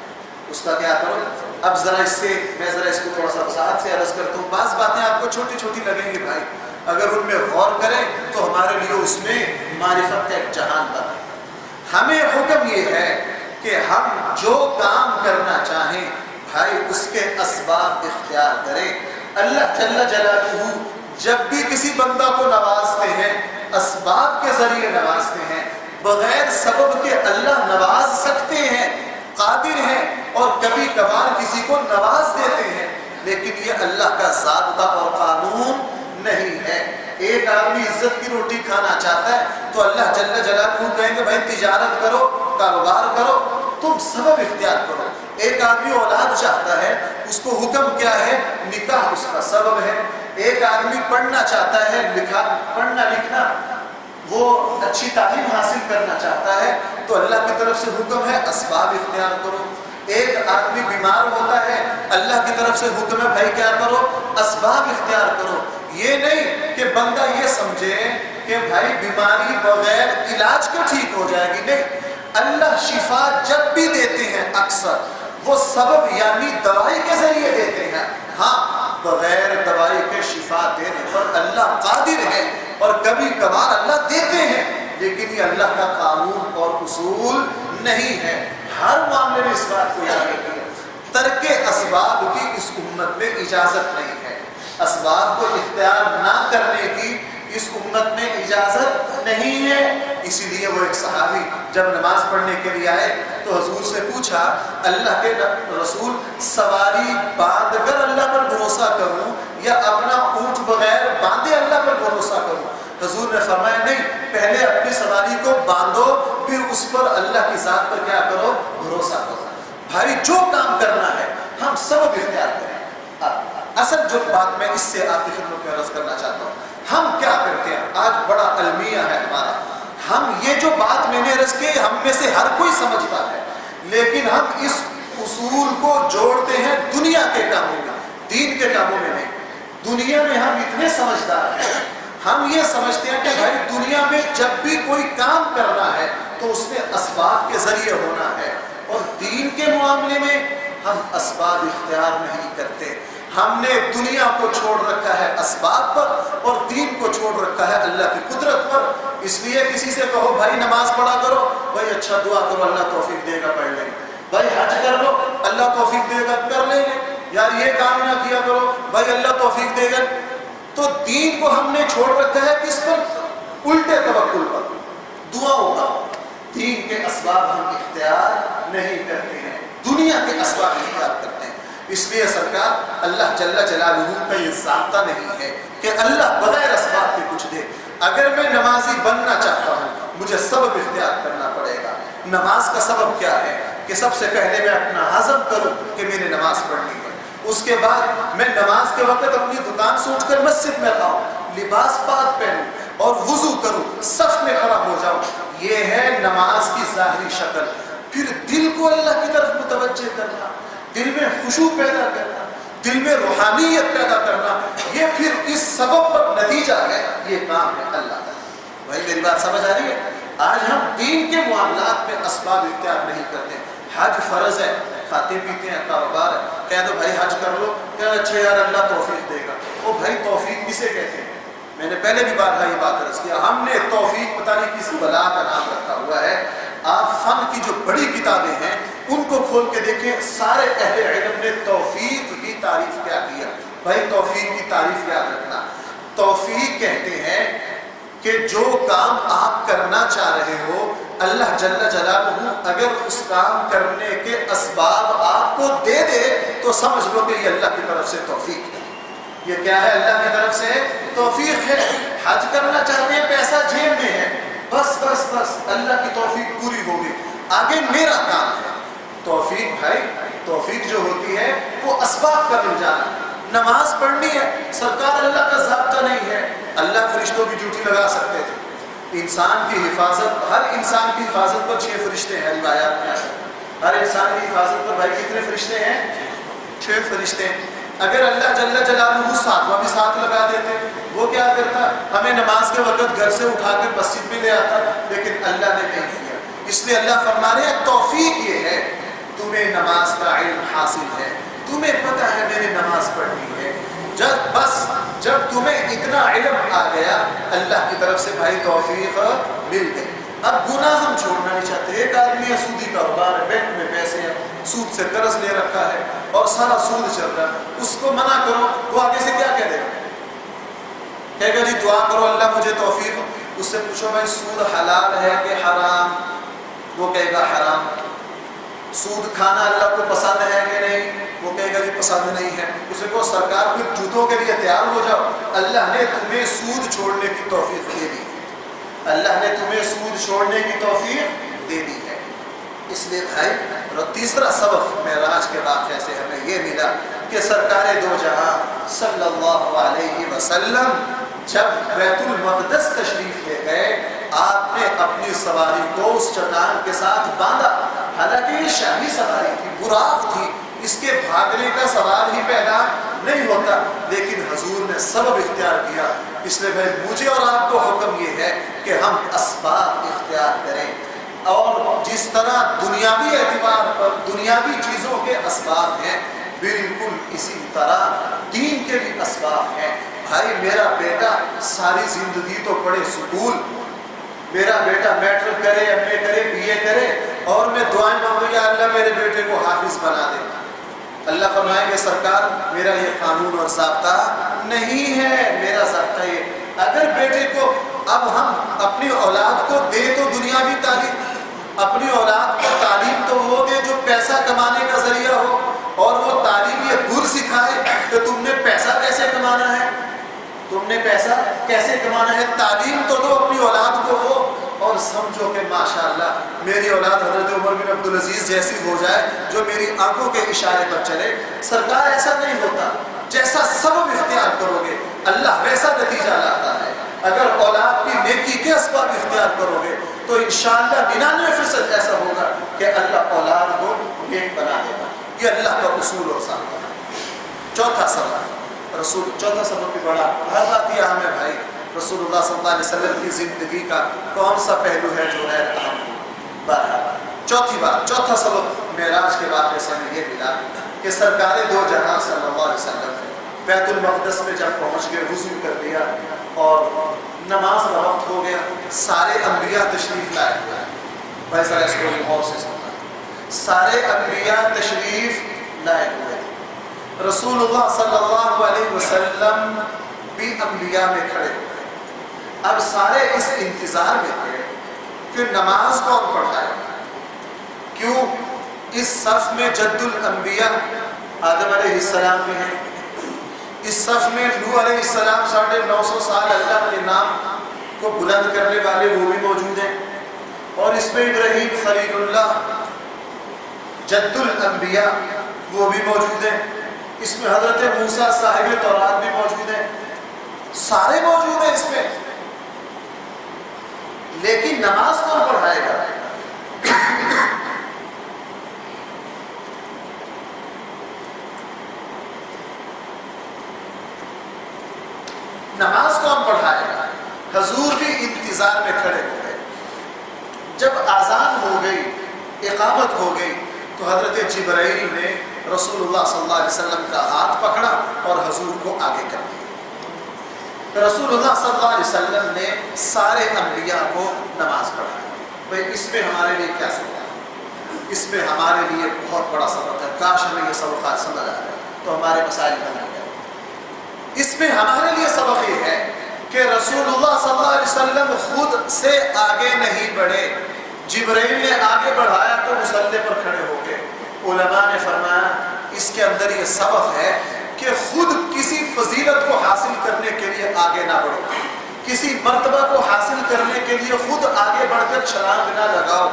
اس کا کیا کرو؟ اب ذرا اس کو تھوڑا سا وضاحت سے عرض کرتا ہوں. بعض باتیں آپ کو چھوٹی چھوٹی لگیں گی بھائی, اگر ان میں غور کریں تو ہمارے لیے اس میں معرفت کا ایک جہان بنا. ہمیں حکم یہ ہے کہ ہم جو کام کرنا چاہیں بھائی اس کے اسباب اختیار کریں. اللہ جل جلالہ جب بھی کسی بندہ کو نوازتے ہیں اسباب کے ذریعے نوازتے ہیں. بغیر سبب کے اللہ نواز سکتے ہیں, قادر ہیں, اور کبھی کبھار کسی کو نواز دیتے ہیں. لیکن یہ اللہ کا ضابطہ اور قانون نہیں ہے۔ ایک آدمی عزت کی روٹی کھانا چاہتا ہے تو اللہ جل جلالہ کہیں گے بھائی تجارت کرو، کاروبار کرو، تم سبب اختیار کرو۔ ایک آدمی اولاد چاہتا ہے، اس کو حکم کیا ہے؟ نکاح اس کا سبب ہے۔ ایک آدمی پڑھنا چاہتا ہے، پڑھنا لکھنا، وہ اچھی تعلیم حاصل کرنا چاہتا ہے تو اللہ کی طرف سے حکم ہے اسباب اختیار کرو۔ ایک آدمی بیمار ہوتا ہے، اللہ کی طرف سے حکم ہے بھائی کیا کرو؟ اسباب اختیار کرو۔ یہ نہیں کہ بندہ یہ سمجھے کہ بھائی بیماری بغیر علاج کے ٹھیک ہو جائے گی، نہیں۔ اللہ شفا جب بھی دیتے ہیں اکثر وہ سبب یعنی دوائی کے ذریعے دیتے ہیں۔ ہاں، بغیر دوائی کے شفا دینے پر اللہ قادر ہے اور کبھی کبھار اللہ دیتے ہیں، لیکن یہ اللہ کا قانون اور اصول نہیں ہے۔ ہر معاملے میں اس بات کو یاد رکھیے، ترک اسباب کی اس امت میں اجازت نہیں ہے، اسباب کو اختیار نہ کرنے کی اس امت میں اجازت نہیں ہے۔ اسی لیے وہ ایک صحابی جب نماز پڑھنے کے لیے آئے تو حضور سے پوچھا، اللہ کے رسول سواری باندھ کر اللہ پر بھروسہ کروں یا اپنا اونٹ بغیر باندھے اللہ پر بھروسہ کروں؟ حضور نے فرمایا نہیں، پہلے اپنی سواری کو باندھو پھر اس پر اللہ کی ذات پر کیا کرو؟ بھروسہ کرو۔ بھائی جو کام کرنا ہے ہم سبب اختیار کریں۔ اصل جو بات میں اس سے آپ کی خدمت میں عرض کرنا چاہتا ہوں، ہم کیا کرتے ہیں؟ آج بڑا المیہ ہے ہمارا، ہم یہ جو بات میں نے عرض کی ہم میں سے ہر کوئی سمجھتا ہے، لیکن ہم اس اصول کو جوڑتے ہیں دنیا کے کاموں میں، دین کے کاموں میں نہیں۔ دنیا میں ہم اتنے سمجھدار ہیں، ہم یہ سمجھتے ہیں کہ بھائی دنیا میں جب بھی کوئی کام کرنا ہے تو اس میں اسباب کے ذریعے ہونا ہے، اور دین کے معاملے میں ہم اسباب اختیار نہیں کرتے۔ ہم نے دنیا کو چھوڑ رکھا ہے اسباب پر اور دین کو چھوڑ رکھا ہے اللہ کی قدرت پر۔ اس لیے کسی سے کہو بھائی نماز پڑھا کرو، بھائی اچھا دعا کرو اللہ توفیق دے گا، پڑھ لیں گے۔ بھائی حج کر لو، اللہ توفیق دے گا، کر لیں گے۔ یار یہ کام نہ کیا کرو، بھائی اللہ توفیق دے گا۔ تو دین کو ہم نے چھوڑ رکھا ہے کس پر؟ الٹے توکل پر، دعاؤں پر۔ دین کے اسباب ہم اختیار نہیں کرتے ہیں، دنیا کے اسباب اختیار کرتے ہیں۔ اس لیے سرکار اللہ جل جلالہ کا یہ ضابطہ نہیں ہے کہ اللہ بغیر اسباب کے کچھ دے۔ اگر میں نمازی بننا چاہتا ہوں مجھے سبب اختیار کرنا پڑے گا۔ نماز کا سبب کیا ہے؟ کہ سب سے پہلے میں اپنا عزم کروں کہ میں نے نماز پڑھنی ہے، اس کے بعد میں نماز کے وقت اپنی دکان سے اٹھ کر مسجد میں آؤں، لباس پاک پہنوں اور وضو کروں، صف میں کھڑا ہو جاؤں۔ یہ ہے نماز کی ظاہری شکل۔ پھر دل کو اللہ کی طرف متوجہ کرنا، دل میں خشوع پیدا کرنا، دل میں روحانیت پیدا کرنا، یہ پھر اس سبب پر نتیجہ ہے، یہ کام ہے اللہ کا۔ بھائی میری بات سمجھ آ رہی ہے؟ آج ہم دین کے معاملات میں اسباب اختیار نہیں کرتے۔ حج فرض ہے، کھاتے پیتے ہیں، کاروبار ہے، کہہ دو بھائی حج کر لو، کہ اچھا یار اللہ توفیق دے گا۔ وہ بھائی توفیق کسے کہتے ہیں؟ میں نے پہلے بھی بات یہ بات عرض کیا، ہم نے توفیق پتہ نہیں کس بلا کا نام رکھا ہوا ہے۔ آپ فن کی جو بڑی کتابیں ہیں ان کو کھول کے دیکھیں، سارے اہل علم نے توفیق کی تعریف کیا کیا۔ بھائی توفیق کی تعریف یاد رکھنا، توفیق کہتے ہیں کہ جو کام آپ کرنا چاہ رہے ہو اللہ جل جلالہ اگر اس کام کرنے کے اسباب آپ کو دے دے تو سمجھ لو کہ یہ اللہ کی طرف سے توفیق ہے۔ یہ کیا ہے؟ اللہ کی طرف سے توفیق ہے۔ حج کرنا چاہتے ہیں، پیسہ جیب میں ہے، بس بس بس اللہ کی توفیق پوری ہوگی، آگے میرا کام ہے۔ توفیق بھائی، توفیق جو ہوتی ہے وہ اسباب کا مل جانا۔ نماز پڑھنی ہے، سرکار اللہ کا ضابطہ نہیں ہے، اللہ فرشتوں کی ڈیوٹی لگا سکتے تھے۔ انسان کی حفاظت، ہر انسان کی حفاظت پر 6 فرشتے ہیں، روایات میں ہر انسان کی حفاظت پر بھائی کتنے فرشتے ہیں؟ 6 فرشتے ہیں۔ اگر اللہ جل جلالہ 7واں بھی ساتھ لگا دیتے، وہ کیا کرتا؟ ہمیں نماز کے وقت گھر سے اٹھا کر مسجد میں لے آتا، لیکن اللہ نے نہیں کیا۔ اس لیے اللہ فرما رہے ہیں توفیق یہ ہے تمہیں نماز کا علم حاصل ہے، تمہیں پتہ ہے میں نے نماز پڑھنی ہے۔ جب تمہیں اتنا علم آ گیا اللہ کی طرف سے بھائی توفیق مل گئی۔ اب گناہ ہم چھوڑنا نہیں چاہتے۔ ایک آدمی ہے، سودی کاروبار ہے، بینک میں پیسے ہیں، سود سے قرض لے رکھا ہے اور سارا سود چل رہا ہے، اس کو منع کرو وہ آگے سے کیا کہہ دے گا؟ کہے گا جی دعا کرو اللہ مجھے توفیق۔ اس سے پوچھو بھائی سود حلال ہے کہ حرام؟ وہ کہے گا حرام۔ سود کھانا اللہ کو پسند ہے کہ نہیں؟ وہ کہے گا جی پسند نہیں ہے۔ اسے کو سرکار پھر جوتوں کے لیے تیار ہو جاؤ، اللہ نے تمہیں سود چھوڑنے کی توفیق دے دی، اللہ نے تمہیں سود چھوڑنے کی توفیق دے دی ہے۔ اس لیے بھائی تیسرا سبق معراج کے واقعے سے ہمیں یہ ملا کہ سرکار دو جہاں صلی اللہ علیہ وسلم جب بیت المقدس تشریف لے گئے، آپ نے اپنی سواری کو اس چٹان کے ساتھ باندھا، حالانکہ یہ شاہی سواری تھی، براق تھی، اس کے بھاگنے کا سوال ہی پیدا نہیں ہوتا، لیکن حضور نے سبب اختیار کیا۔ اس لیے بھائی مجھے اور آپ کو حکم یہ ہے کہ ہم اسباب اختیار کریں، اور جس طرح دنیاوی اعتبار پر دنیاوی چیزوں کے اسباب ہیں، بالکل اسی طرح دین کے بھی اسباب ہیں۔ بھائی میرا بیٹا ساری زندگی تو پڑھے سکول، میرا بیٹا میٹرک کرے، ایم اے کرے، بی اے کرے، اور میں دعائیں مانگوں یا اللہ میرے بیٹے کو حافظ بنا دے۔ اللہ فرمائیں گے سرکار میرا یہ قانون اور ضابطہ نہیں ہے، میرا ضابطہ یہ اگر بیٹے کو اب ہم اپنی اولاد کو دے تو دنیاوی تعلیم، اپنی اولاد کو تعلیم تو وہ دے جو پیسہ کمانے کا ذریعہ ہو، اور وہ تعلیم یہ گر سکھائے کہ تم نے پیسہ کیسے کمانا ہے، تم نے پیسہ کیسے کمانا ہے، تعلیم تو دو اپنی اولاد کو ہو، اور سمجھو کہ ماشاءاللہ میری اولاد حضرت عمر بن عبدالعزیز جیسی ہو جائے جو میری آنکھوں کے اشارے پر چلے۔ سرکار ایسا نہیں ہوتا، جیسا سبب اختیار کرو گے اللہ ویسا نتیجہ لاتا ہے۔ اگر اولاد کی نیکی کے اسباب اختیار کرو گے تو انشاءاللہ 99% ایسا ہوگا کہ اللہ اولاد کو نیک بنا دے گا۔ یہ اللہ کا اصول اور ضابطہ ہے۔ چوتھا سبب بھی بڑا بات یہ ہمیں بھائی رسول اللہ صلی اللہ علیہ وسلم کی زندگی کا کون سا پہلو ہے جو ہے اہم بات۔ چوتھا سبب معراج کے واقعے سے ہمیں یہ ملا کہ سرکار دو جہاں صلی اللہ علیہ وسلم بیت المقدس میں جب پہنچ گئے، وضو کر لیا اور نماز کا وقت ہو گیا، سارے انبیاء تشریف لائے ہوئے ہیں۔ بھائی ذرا اس کو غور سے سننا، سارے انبیاء تشریف لائے ہوئے ہیں، رسول اللہ صلی اللہ علیہ وسلم بھی انبیاء میں کھڑے ہوئے۔ اب سارے اس انتظار میں تھے کہ نماز کون پڑھائے، کیوں اس صف میں جد الانبیاء آدم علیہ السلام بھی ہیں، اس صف میں نوح علیہ السلام 950 سال اللہ کے نام کو بلند کرنے والے وہ بھی موجود ہیں، اور اس میں ابراہیم خلیل اللہ جد الانبیاء وہ بھی موجود ہیں، اس میں حضرت موسیٰ صاحب تورات بھی موجود ہیں، سارے موجود ہیں اس میں، لیکن نماز کون پڑھائے گا؟ نماز کون پڑھائے گا؟ حضور بھی انتظار میں کھڑے ہو گئے۔ جب اذان ہو گئی، اقامت ہو گئی، تو حضرت جبرائیل نے رسول اللہ صلی اللہ علیہ وسلم کا ہاتھ پکڑا اور حضور کو آگے کر دیا۔ رسول اللہ صلی اللہ علیہ وسلم نے سارے انبیاء کو نماز پڑھائی۔ بھائی اس میں ہمارے لیے کیا سبق ہے؟ اس میں ہمارے لیے بہت بڑا سبق ہے، کاش ہمیں یہ سبق آج سمجھ آ جائے تو ہمارے مسائل حل ہو جائے۔ اس میں ہمارے لیے سبق یہ ہے کہ رسول اللہ صلی اللہ علیہ وسلم خود سے آگے نہیں بڑھے، جبرائیل نے آگے بڑھایا تو مصلی پر کھڑے ہو گئے۔ علماء نے فرمایا اس کے اندر یہ سبق ہے کہ خود کسی فضیلت کو حاصل کرنے کے لیے آگے نہ بڑھو، کسی مرتبہ کو حاصل کرنے کے لیے خود آگے بڑھ کر چھلانگ نہ لگاؤ۔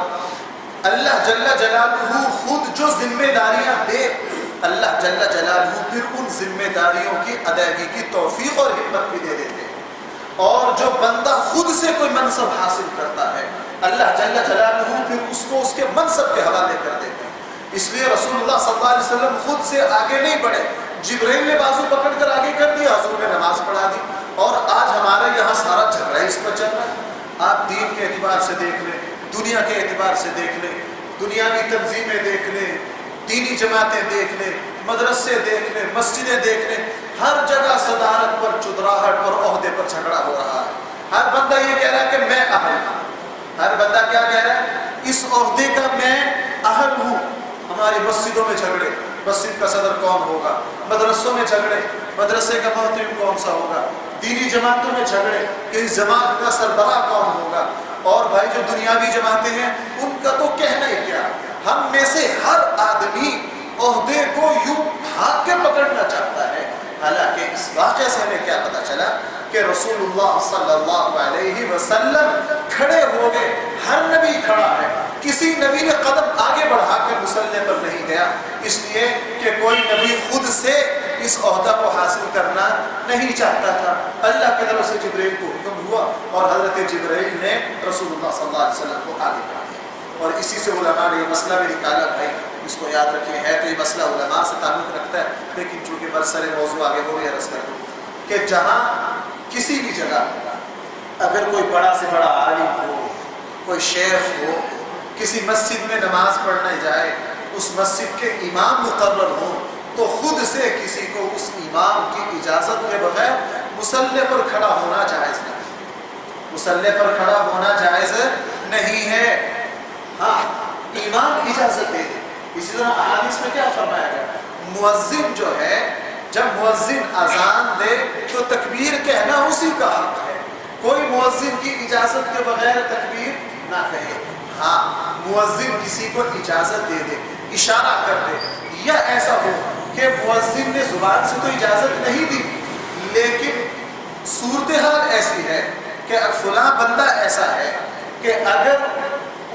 اللہ جل جلالہ خود جو ذمہ داریاں دے، اللہ جل جلالہ پھر ان ذمہ داریوں کی ادائیگی کی توفیق اور ہمت بھی دے دیتے ہیں۔ اور جو بندہ خود سے کوئی منصب حاصل کرتا ہے، اللہ جل جلالہ پھر اس کو اس کے منصب کے حوالے کر دیتے ہیں۔ اس لیے رسول اللہ صلی اللہ علیہ وسلم خود سے آگے نہیں بڑھے، جبرائیل نے بازو پکڑ کر آگے کر دیا، حضور نے نماز پڑھا دی۔ اور آج ہمارے یہاں سارا جھگڑا اس پر چل رہا ہے۔ آپ دین کے اعتبار سے دیکھ لیں، دنیا کے اعتبار سے دیکھ لیں، دنیاوی تنظیمیں دیکھ لیں، دینی جماعتیں دیکھ لیں، مدرسے دیکھ لیں، مسجدیں دیکھ لیں، ہر جگہ صدارت پر، چدراہٹ پر، عہدے پر جھگڑا ہو رہا ہے۔ ہر بندہ یہ کہہ رہا ہے کہ میں اہل ہوں، ہر بندہ کیا کہہ رہا ہے؟ اس عہدے کا میں اہل ہوں۔ ہماری مسجدوں میں جھگڑے، مسجد کا صدر کون ہوگا، مدرسوں میں جھگڑے، مدرسے کا محترم کون سا ہوگا، دینی جماعتوں میں جھگڑے کہ اس جماعت کا سربراہ کون ہوگا، اور بھائی جو دنیاوی جماعتیں ہیں ان کا تو کہنا ہی کیا۔ ہم میں سے ہر آدمی عہدے کو یوں بھاگ کے پکڑنا چاہتا ہے، حالانکہ اس واقعے سے ہمیں کیا پتہ چلا کہ رسول اللہ صلی اللہ علیہ وسلم کھڑے ہو گئے. ہر نبی کھڑا ہے، کسی نبی نے قدم آگے بڑھا کر مصلی پر نہیں گیا، اس لیے کہ کوئی نبی خود سے اس عہدہ کو حاصل کرنا نہیں چاہتا تھا. اللہ کی طرف سے جبرائیل کو حکم ہوا اور حضرت جبرائیل نے رسول اللہ صلی اللہ علیہ وسلم کو آگے بڑھا دیا. اور اسی سے علماء نے یہ مسئلہ بھی نکالا. بھائی اس کو یاد رکھیں، ہے تو یہ مسئلہ علماء سے تعلق رکھتا ہے، لیکن چونکہ برسر موضوع آگے وہ بھی عرض کر دوں کہ جہاں کسی بھی جگہ اگر کوئی بڑا سے بڑا عالم ہو، کوئی شیخ ہو، کسی مسجد میں نماز پڑھنے جائے، اس مسجد کے امام مقرر ہوں، تو خود سے کسی کو اس امام کی اجازت کے بغیر مصلی پر کھڑا ہونا جائز نہیں. مصلی پر کھڑا ہونا جائز نہیں ہے. ہاں امام اجازت دے دے. اسی طرح احادیث میں کیا فرمایا گیا، مؤذن جو ہے جب مؤذن اذان دے تو تکبیر کہنا اسی کا حق ہے. کوئی مؤذن کی اجازت کے بغیر تکبیر نہ کہے. ہاں مؤذن کسی کو اجازت دے دے، اشارہ کر دے، یا ایسا ہو کہ مؤذن نے زبان سے تو اجازت نہیں دی، لیکن صورتحال ایسی ہے کہ فلاں بندہ ایسا ہے کہ اگر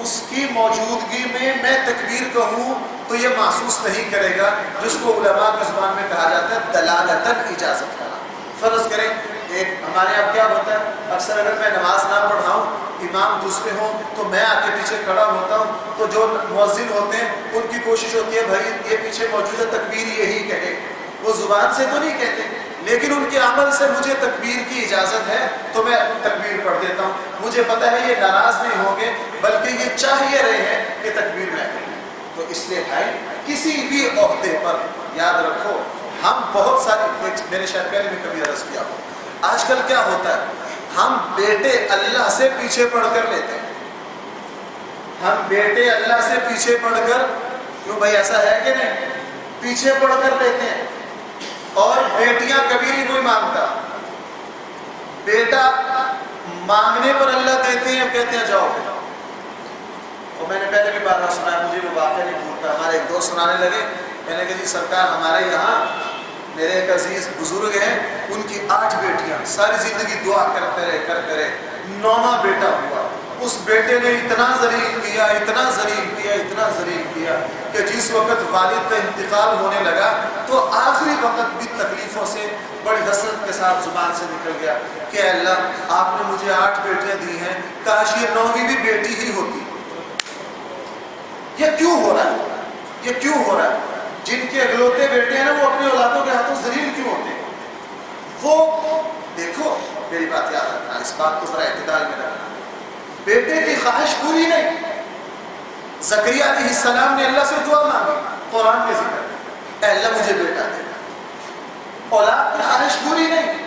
اس کی موجودگی میں تکبیر کہوں تو یہ محسوس نہیں کرے گا، جس کو علماء کی زبان میں کہا جاتا ہے دلالتاً اجازت کرنا. فرض کریں ایک ہمارے یہاں کیا ہوتا ہے، اکثر اگر میں نماز نہ پڑھاؤں، امام دوسرے ہوں تو میں آ کے پیچھے کھڑا ہوتا ہوں، تو جو مؤذن ہوتے ہیں ان کی کوشش ہوتی ہے بھائی یہ پیچھے موجود ہے تکبیر یہی کہے. وہ زبان سے تو نہیں کہتے، لیکن ان کے عمل سے مجھے تکبیر کی اجازت ہے تو میں تکبیر پڑھ دیتا ہوں. مجھے پتہ ہے یہ ناراض نہیں ہوں گے، بلکہ یہ چاہیے رہے ہیں کہ تکبیر میں کروں. تو اس لیے بھائی کسی بھی عہدے پر یاد رکھو، ہم بہت ساری، میرے شاید پہلے بھی کبھی عرض کیا ہو، آج کل کیا ہوتا ہے ہم بیٹے اللہ سے پیچھے پڑھ کر لیتے ہیں. ہم بیٹے اللہ سے پیچھے پڑھ کر، کیوں بھائی ایسا ہے کہ نہیں، پیچھے پڑھ کر لیتے ہیں. اور بیٹیاں کبھی نہیں کوئی مانگتا، بیٹا مانگنے پر اللہ دیتے ہیں، کہتے ہیں جاؤ. اور میں نے پہلے بھی بات سنا ہے، مجھے وہ واقعہ نہیں بھولتا. ہمارے ایک دوست سنانے لگے، میں نے کہا جی سرکار ہمارے یہاں میرے ایک عزیز بزرگ ہیں، ان کی 8 بیٹیاں، ساری زندگی دعا کرتے رہے 9واں بیٹا ہوا. اس بیٹے نے اتنا ذلیل کیا، اتنا ذلیل کیا، اتنا ذلیل کیا کہ جس وقت والد کا انتقال ہونے لگا تو آخری وقت بھی تکلیفوں سے بڑی حسرت کے ساتھ زبان سے نکل گیا کہ اے اللہ آپ نے مجھے 8 بیٹیاں دی ہیں، کاش یہ 9ویں بھی بیٹی ہی ہوتی. یہ کیوں ہو رہا ہے؟ یہ کیوں ہو رہا ہے؟ جن کے اگلوتے بیٹے ہیں نا وہ اپنے اولادوں کے ہاتھوں ذلیل کیوں ہوتے ہیں؟ وہ دیکھو میری بات یاد رکھنا، اس بات کو ذرا اعتدال میں رکھنا. بیٹے کی خواہش پوری نہیں. زکریا علیہ السلام نے اللہ سے دعا مانگی، قرآن کے ذکر، اے اللہ مجھے بیٹا دے. اولاد کی خواہش پوری نہیں.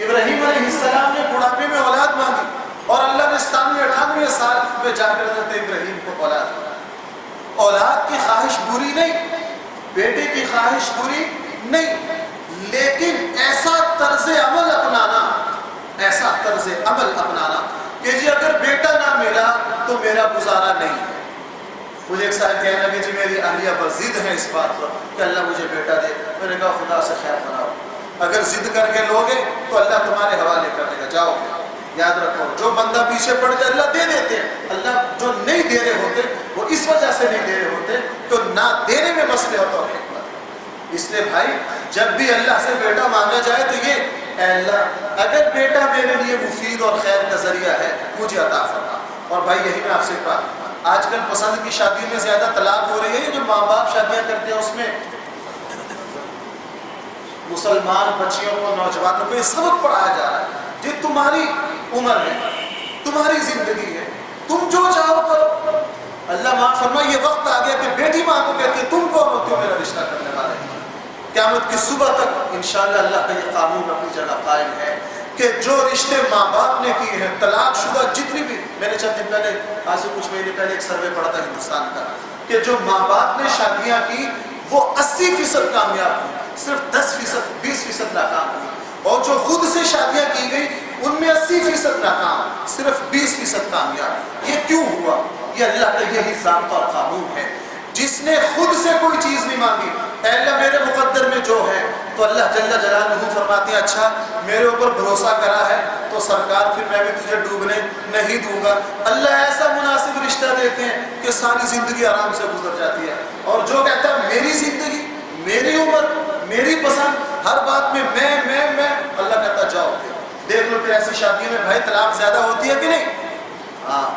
ابراہیم علیہ السلام نے بڑھاپے میں اولاد مانگی اور اللہ نے 97-98 سال میں جا کر حضرت ابراہیم کو اولاد دی. اولاد کی خواہش پوری نہیں، بیٹے کی خواہش پوری نہیں، لیکن ایسا طرز عمل اپنانا، ایسا طرز عمل اپنانا کہ جی اگر بیٹا نہ ملا تو میرا گزارا نہیں. مجھے ایک صاحب کہنے لگے جی میری اہلیہ پر ضد ہے اس بات پر کہ اللہ مجھے بیٹا دے. میں نے کہا خدا سے خیر بناؤ، اگر ضد کر کے لوگے تو اللہ تمہارے حوالے کر دے گا. جاؤ یاد رکھو، جو بندہ پیچھے پڑ جائے اللہ دے دیتے ہیں. اللہ جو نہیں دے رہے ہوتے وہ اس وجہ سے نہیں دے رہے ہوتے تو نہ دینے میں مسئلے ہوتا اور حکمت. اس لیے بھائی جب بھی اللہ سے بیٹا مانگا جائے تو یہ اے اللہ اگر بیٹا میرے لیے مفید اور خیر کا ذریعہ ہے مجھے عطا فرما. اور بھائی یہی میں آپ سے بات، آج کل پسند کی شادی میں زیادہ طلاق ہو رہی ہے. جو ماں باپ شادیاں کرتے ہیں اس میں مسلمان بچیوں کو، نوجوانوں کو یہ سبق پڑھایا جا رہا ہے یہ تمہاری عمر ہے، تمہاری زندگی ہے، تم جو چاہو کرو. اللہ معاف فرمائے یہ وقت آ گیا کہ بیٹی ماں کو کہتی ہے تم کون ہوتے ہو میرا رشتہ کرنے والے. قیامت کی صبح تک انشاءاللہ اللہ کا یہ قانون اپنی جگہ قائم ہے کہ جو رشتے ماں باپ نے کیے ہیں، طلاق شدہ جتنی بھی، میں نے چند دن پہلے، آج سے کچھ مہینے پہلے ایک سروے پڑھا تھا ہندوستان کا کہ جو ماں باپ نے شادیاں کی وہ 80% کامیاب ہوئی، صرف 10% 20% ناکام ہوئی. اور جو خود سے شادیاں کی گئی ان میں 80% ناکام، صرف 20% کامیاب. یہ کیوں ہوا؟ یہ اللہ کا یہی ضابطہ اور قانون ہے. جس نے خود سے کوئی چیز نہیں مانگی، اے اللہ میرے مقدر میں جو ہے تو اللہ جل جلالہ فرماتے ہیں اچھا میرے اوپر بھروسہ کرا ہے تو سرکار پھر میں بھی تجھے ڈوبنے نہیں دوں گا. اللہ ایسا مناسب رشتہ دیتے ہیں کہ ساری زندگی آرام سے گزر جاتی ہے. اور جو کہتا ہے میری زندگی میری عمر میری پسند ہر بات میں اللہ کہتا جاؤ. دیکھ لو پھر ایسی شادیوں میں بھائی طلاق زیادہ ہوتی ہے کہ نہیں؟ ہاں.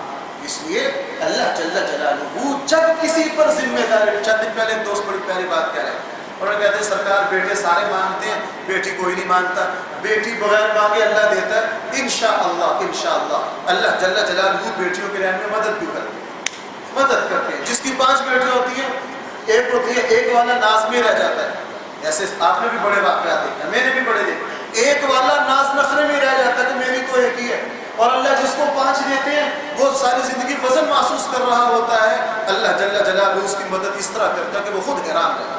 اس لیے اللہ جل جلالہ جب کسی پر ذمہ داری. چند دن پہلے دوست بڑی پیاری بات کہہ رہے ہیں اور کہتے ہیں سرکار بیٹے سارے مانگتے ہیں بیٹی کوئی نہیں مانگتا. بیٹی بغیر مانگے اللہ دیتا ہے انشاءاللہ. اللہ جل جلالہ بیٹیوں کے رہنے میں مدد بھی کرتے ہیں. جس کی 5 بیٹیاں ہوتی ہیں ایک ہوتی ہے ایک والا ناز میں رہ جاتا ہے. ایسے آپ نے بھی بڑے واقعات دیکھے میں نے بھی بڑے دیکھے. ایک والا ناز نخرے میں رہ جاتا ہے کہ میری تو ایک ہی ہے. اور اللہ جس کو 5 دیتے ہیں وہ ساری زندگی وزن محسوس کر رہا ہوتا ہے. اللہ جل جلالہ اس کی مدد اس طرح کرتا ہے کہ وہ خود حیران رہا.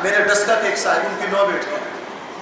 میرے ڈسکا کے ایک صاحب ان کی 9 بیٹیاں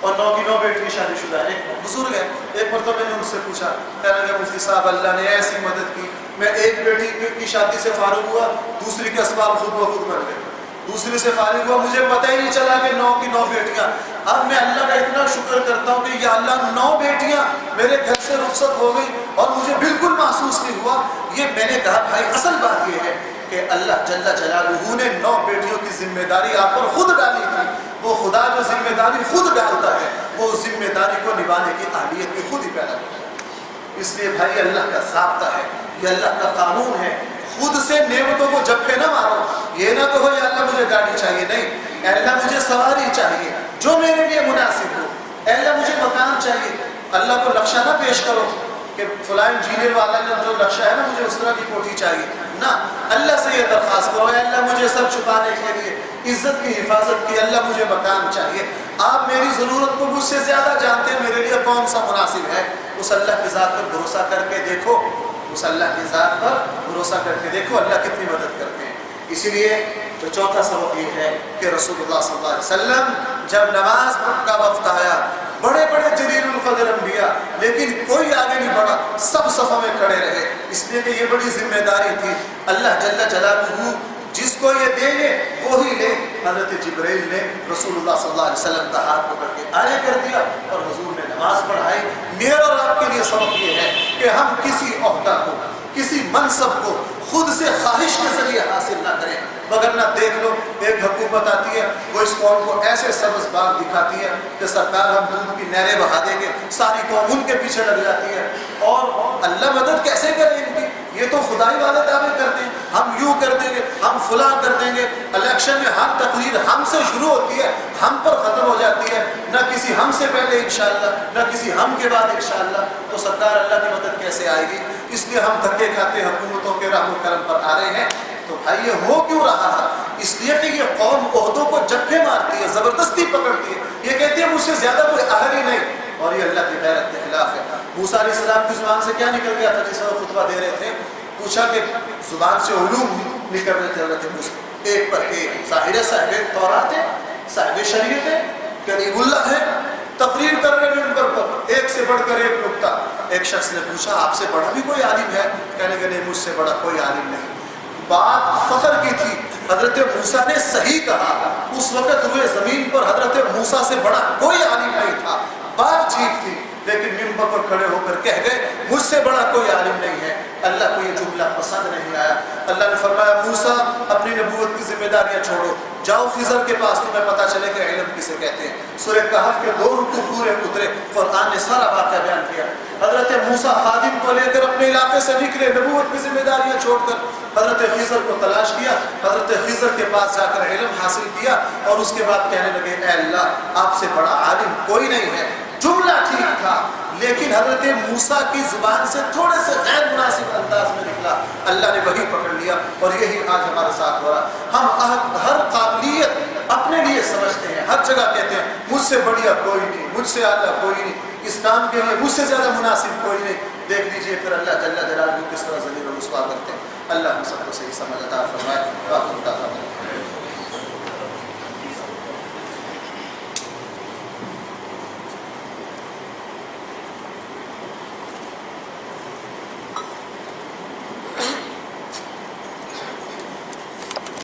اور 9 کی 9 بیٹیاں شادی شدہ ہے. ایک بزرگ ہے. ایک مرتبہ میں نے ان سے پوچھا کہنے لگا مفتی صاحب اللہ نے ایسی مدد کی میں ایک بیٹی کی شادی سے فارغ ہوا دوسری کے اسباب خود بخود بن گئے. دوسری سے فارغ ہوا مجھے پتہ ہی نہیں چلا کہ 9 کی 9 بیٹیاں. اب میں اللہ کا اتنا شکر کرتا ہوں کہ یا اللہ 9 بیٹیاں میرے گھر سے رخصت ہو گئی اور مجھے بالکل محسوس نہیں ہوا. یہ میں نے کہا بھائی اصل بات یہ ہے کہ اللہ جل جلالہ نے 9 بیٹیوں کی ذمہ داری آپ پر خود ڈالی تھی. وہ خدا جو ذمہ داری خود ڈالتا ہے وہ ذمہ داری کو نبھانے کی اہلیت بھی خود ہی پیدا کرتا ہے. اس لیے بھائی اللہ کا ضابطہ ہے یہ اللہ کا قانون ہے. خود سے نعمتوں کو جھپے نہ مارو. یہ نہ کہو یا اللہ مجھے گاڑی چاہیے. نہیں اے اللہ مجھے سواری چاہیے جو میرے لیے مناسب ہو. اے اللہ مجھے مکان چاہیے. اللہ کو نقشہ نہ پیش کرو کہ فلاں انجینئر والا کا جو نقشہ ہے نا مجھے اس طرح کی کوٹھی چاہیے. نہ اللہ سے یہ درخواست کرو اے اللہ مجھے سب چھپانے کے لیے عزت کی حفاظت کی اللہ مجھے مکان چاہیے. آپ میری ضرورت کو مجھ سے زیادہ جانتے ہیں میرے لیے کون سا مناسب ہے. اس اللہ کی ذات پر بھروسہ کر کے دیکھو. اس اللہ کی ذات پر بھروسہ کر کے دیکھو اللہ کتنی مدد کرتے ہیں. اسی لیے تو چوتھا سبق یہ ہے کہ رسول اللہ صلی اللہ علیہ وسلم جب نماز کا وقت آیا بڑے بڑے جلیل القدر انبیاء لیکن کوئی آگے نہیں بڑھا سب صفوں میں کھڑے رہے. اس لیے کہ یہ بڑی ذمہ داری تھی. اللہ جل جلالہ جس کو یہ دے گے وہی لے. حضرت جبرائیل نے رسول اللہ صلی اللہ علیہ وسلم کا ہاتھ پکڑ کے آگے کر دیا اور حضور نے نماز پڑھائی. میرا اور آپ کے لیے سبق یہ ہے کہ ہم کسی عہدہ کو کسی منصب کو خود سے خواہش کے ذریعے حاصل نہ کریں. وگرنہ دیکھ لو ایک حکومت آتی ہے وہ اس قوم کو ایسے سبز باغ دکھاتی ہے کہ سرکار ہم دودھ کی نہریں بہا دیں گے ساری قوم ان کے پیچھے لگ جاتی ہے. اور اللہ مدد کیسے کرے ان کی؟ یہ تو خدائی والے دعوے کرتے ہیں ہم یوں کر دیں گے ہم فلاں کر دیں گے. الیکشن میں ہر تقریر ہم سے شروع ہوتی ہے ہم پر ختم ہو جاتی ہے. نہ کسی ہم سے پہلے انشاءاللہ نہ کسی ہم کے بعد انشاءاللہ. تو سرکار اللہ کی مدد کیسے آئے گی؟ اس لیے ہم دھکے کھاتے حکومتوں کے رحم و کرم پر آ رہے ہیں. تو بھائی یہ ہو کیوں رہا ہے؟ اس لیے کہ یہ قوم عہدوں کو جھپے مارتی ہے زبردستی پکڑتی ہے. یہ کہتی ہے مجھ سے زیادہ کوئی اہل ہی نہیں. اور یہ اللہ کی غیرت کے خلاف ہے. موسیٰ علیہ السلام کی زبان سے کیا نکل گیا تھا جس وقت خطبہ دے رہے تھے؟ پوچھا کہ زبان سے علوم نکل رہے تھے حضرت موسیٰ ایک پر ایک. ظاہر صاحب تورات ہے صاحب شریعت ہے کریم اللہ ہے تقریر کر رہے ہیں منبر پر ایک سے بڑھ کر ایک نکتہ. ایک شخص نے پوچھا آپ سے بڑا بھی کوئی عالم ہے؟ کہنے کہ نہیں مجھ سے بڑا کوئی عالم نہیں. بات فخر کی تھی. حضرت موسیٰ نے صحیح کہا. اس وقت ہوئے زمین پر حضرت موسیٰ سے بڑا کوئی عالم نہیں تھا. بات ٹھیک تھی لیکن منبر پر کھڑے ہو کر کہہ گئے مجھ سے بڑا کوئی عالم نہیں ہے. اللہ کو یہ جملہ پسند نہیں آیا. اللہ نے فرمایا موسیٰ اپنی نبوت کی ذمہ داریاں چھوڑو جاؤ خضر کے پاس تمہیں پتہ چلے کہ علم کسے کہتے ہیں. سورہ کہف کے 2 رکوع پورے اترے قرآن نے سارا واقعہ بیان کیا. حضرت موسیٰ خادم کو لے کر اپنے علاقے سے نکلے نبوت کی ذمہ داریاں چھوڑ کر حضرت خضر کو تلاش کیا. حضرت خضر کے پاس جا کر علم حاصل کیا اور اس کے بعد کہنے لگے اے اللہ آپ سے بڑا عالم کوئی نہیں ہے. جملہ ٹھیک تھا لیکن حضرت موسیٰ کی زبان سے تھوڑے سے غیر مناسب انداز میں نکلا. اللہ نے وہی پکڑ لیا اور یہی آج ہمارے ساتھ ہو رہا. ہم ہر قابلیت اپنے لیے سمجھتے ہیں ہر جگہ کہتے ہیں مجھ سے بڑھیا کوئی نہیں مجھ سے اعلیٰ کوئی نہیں اس کام کے لیے مجھ سے زیادہ مناسب کوئی نہیں. دیکھ لیجئے پھر اللہ جل جلالہ کس طرح ذلیل و رسوا کرتے ہیں. اللہ ہم سب کو صحیح سمجھ عطا فرمائے.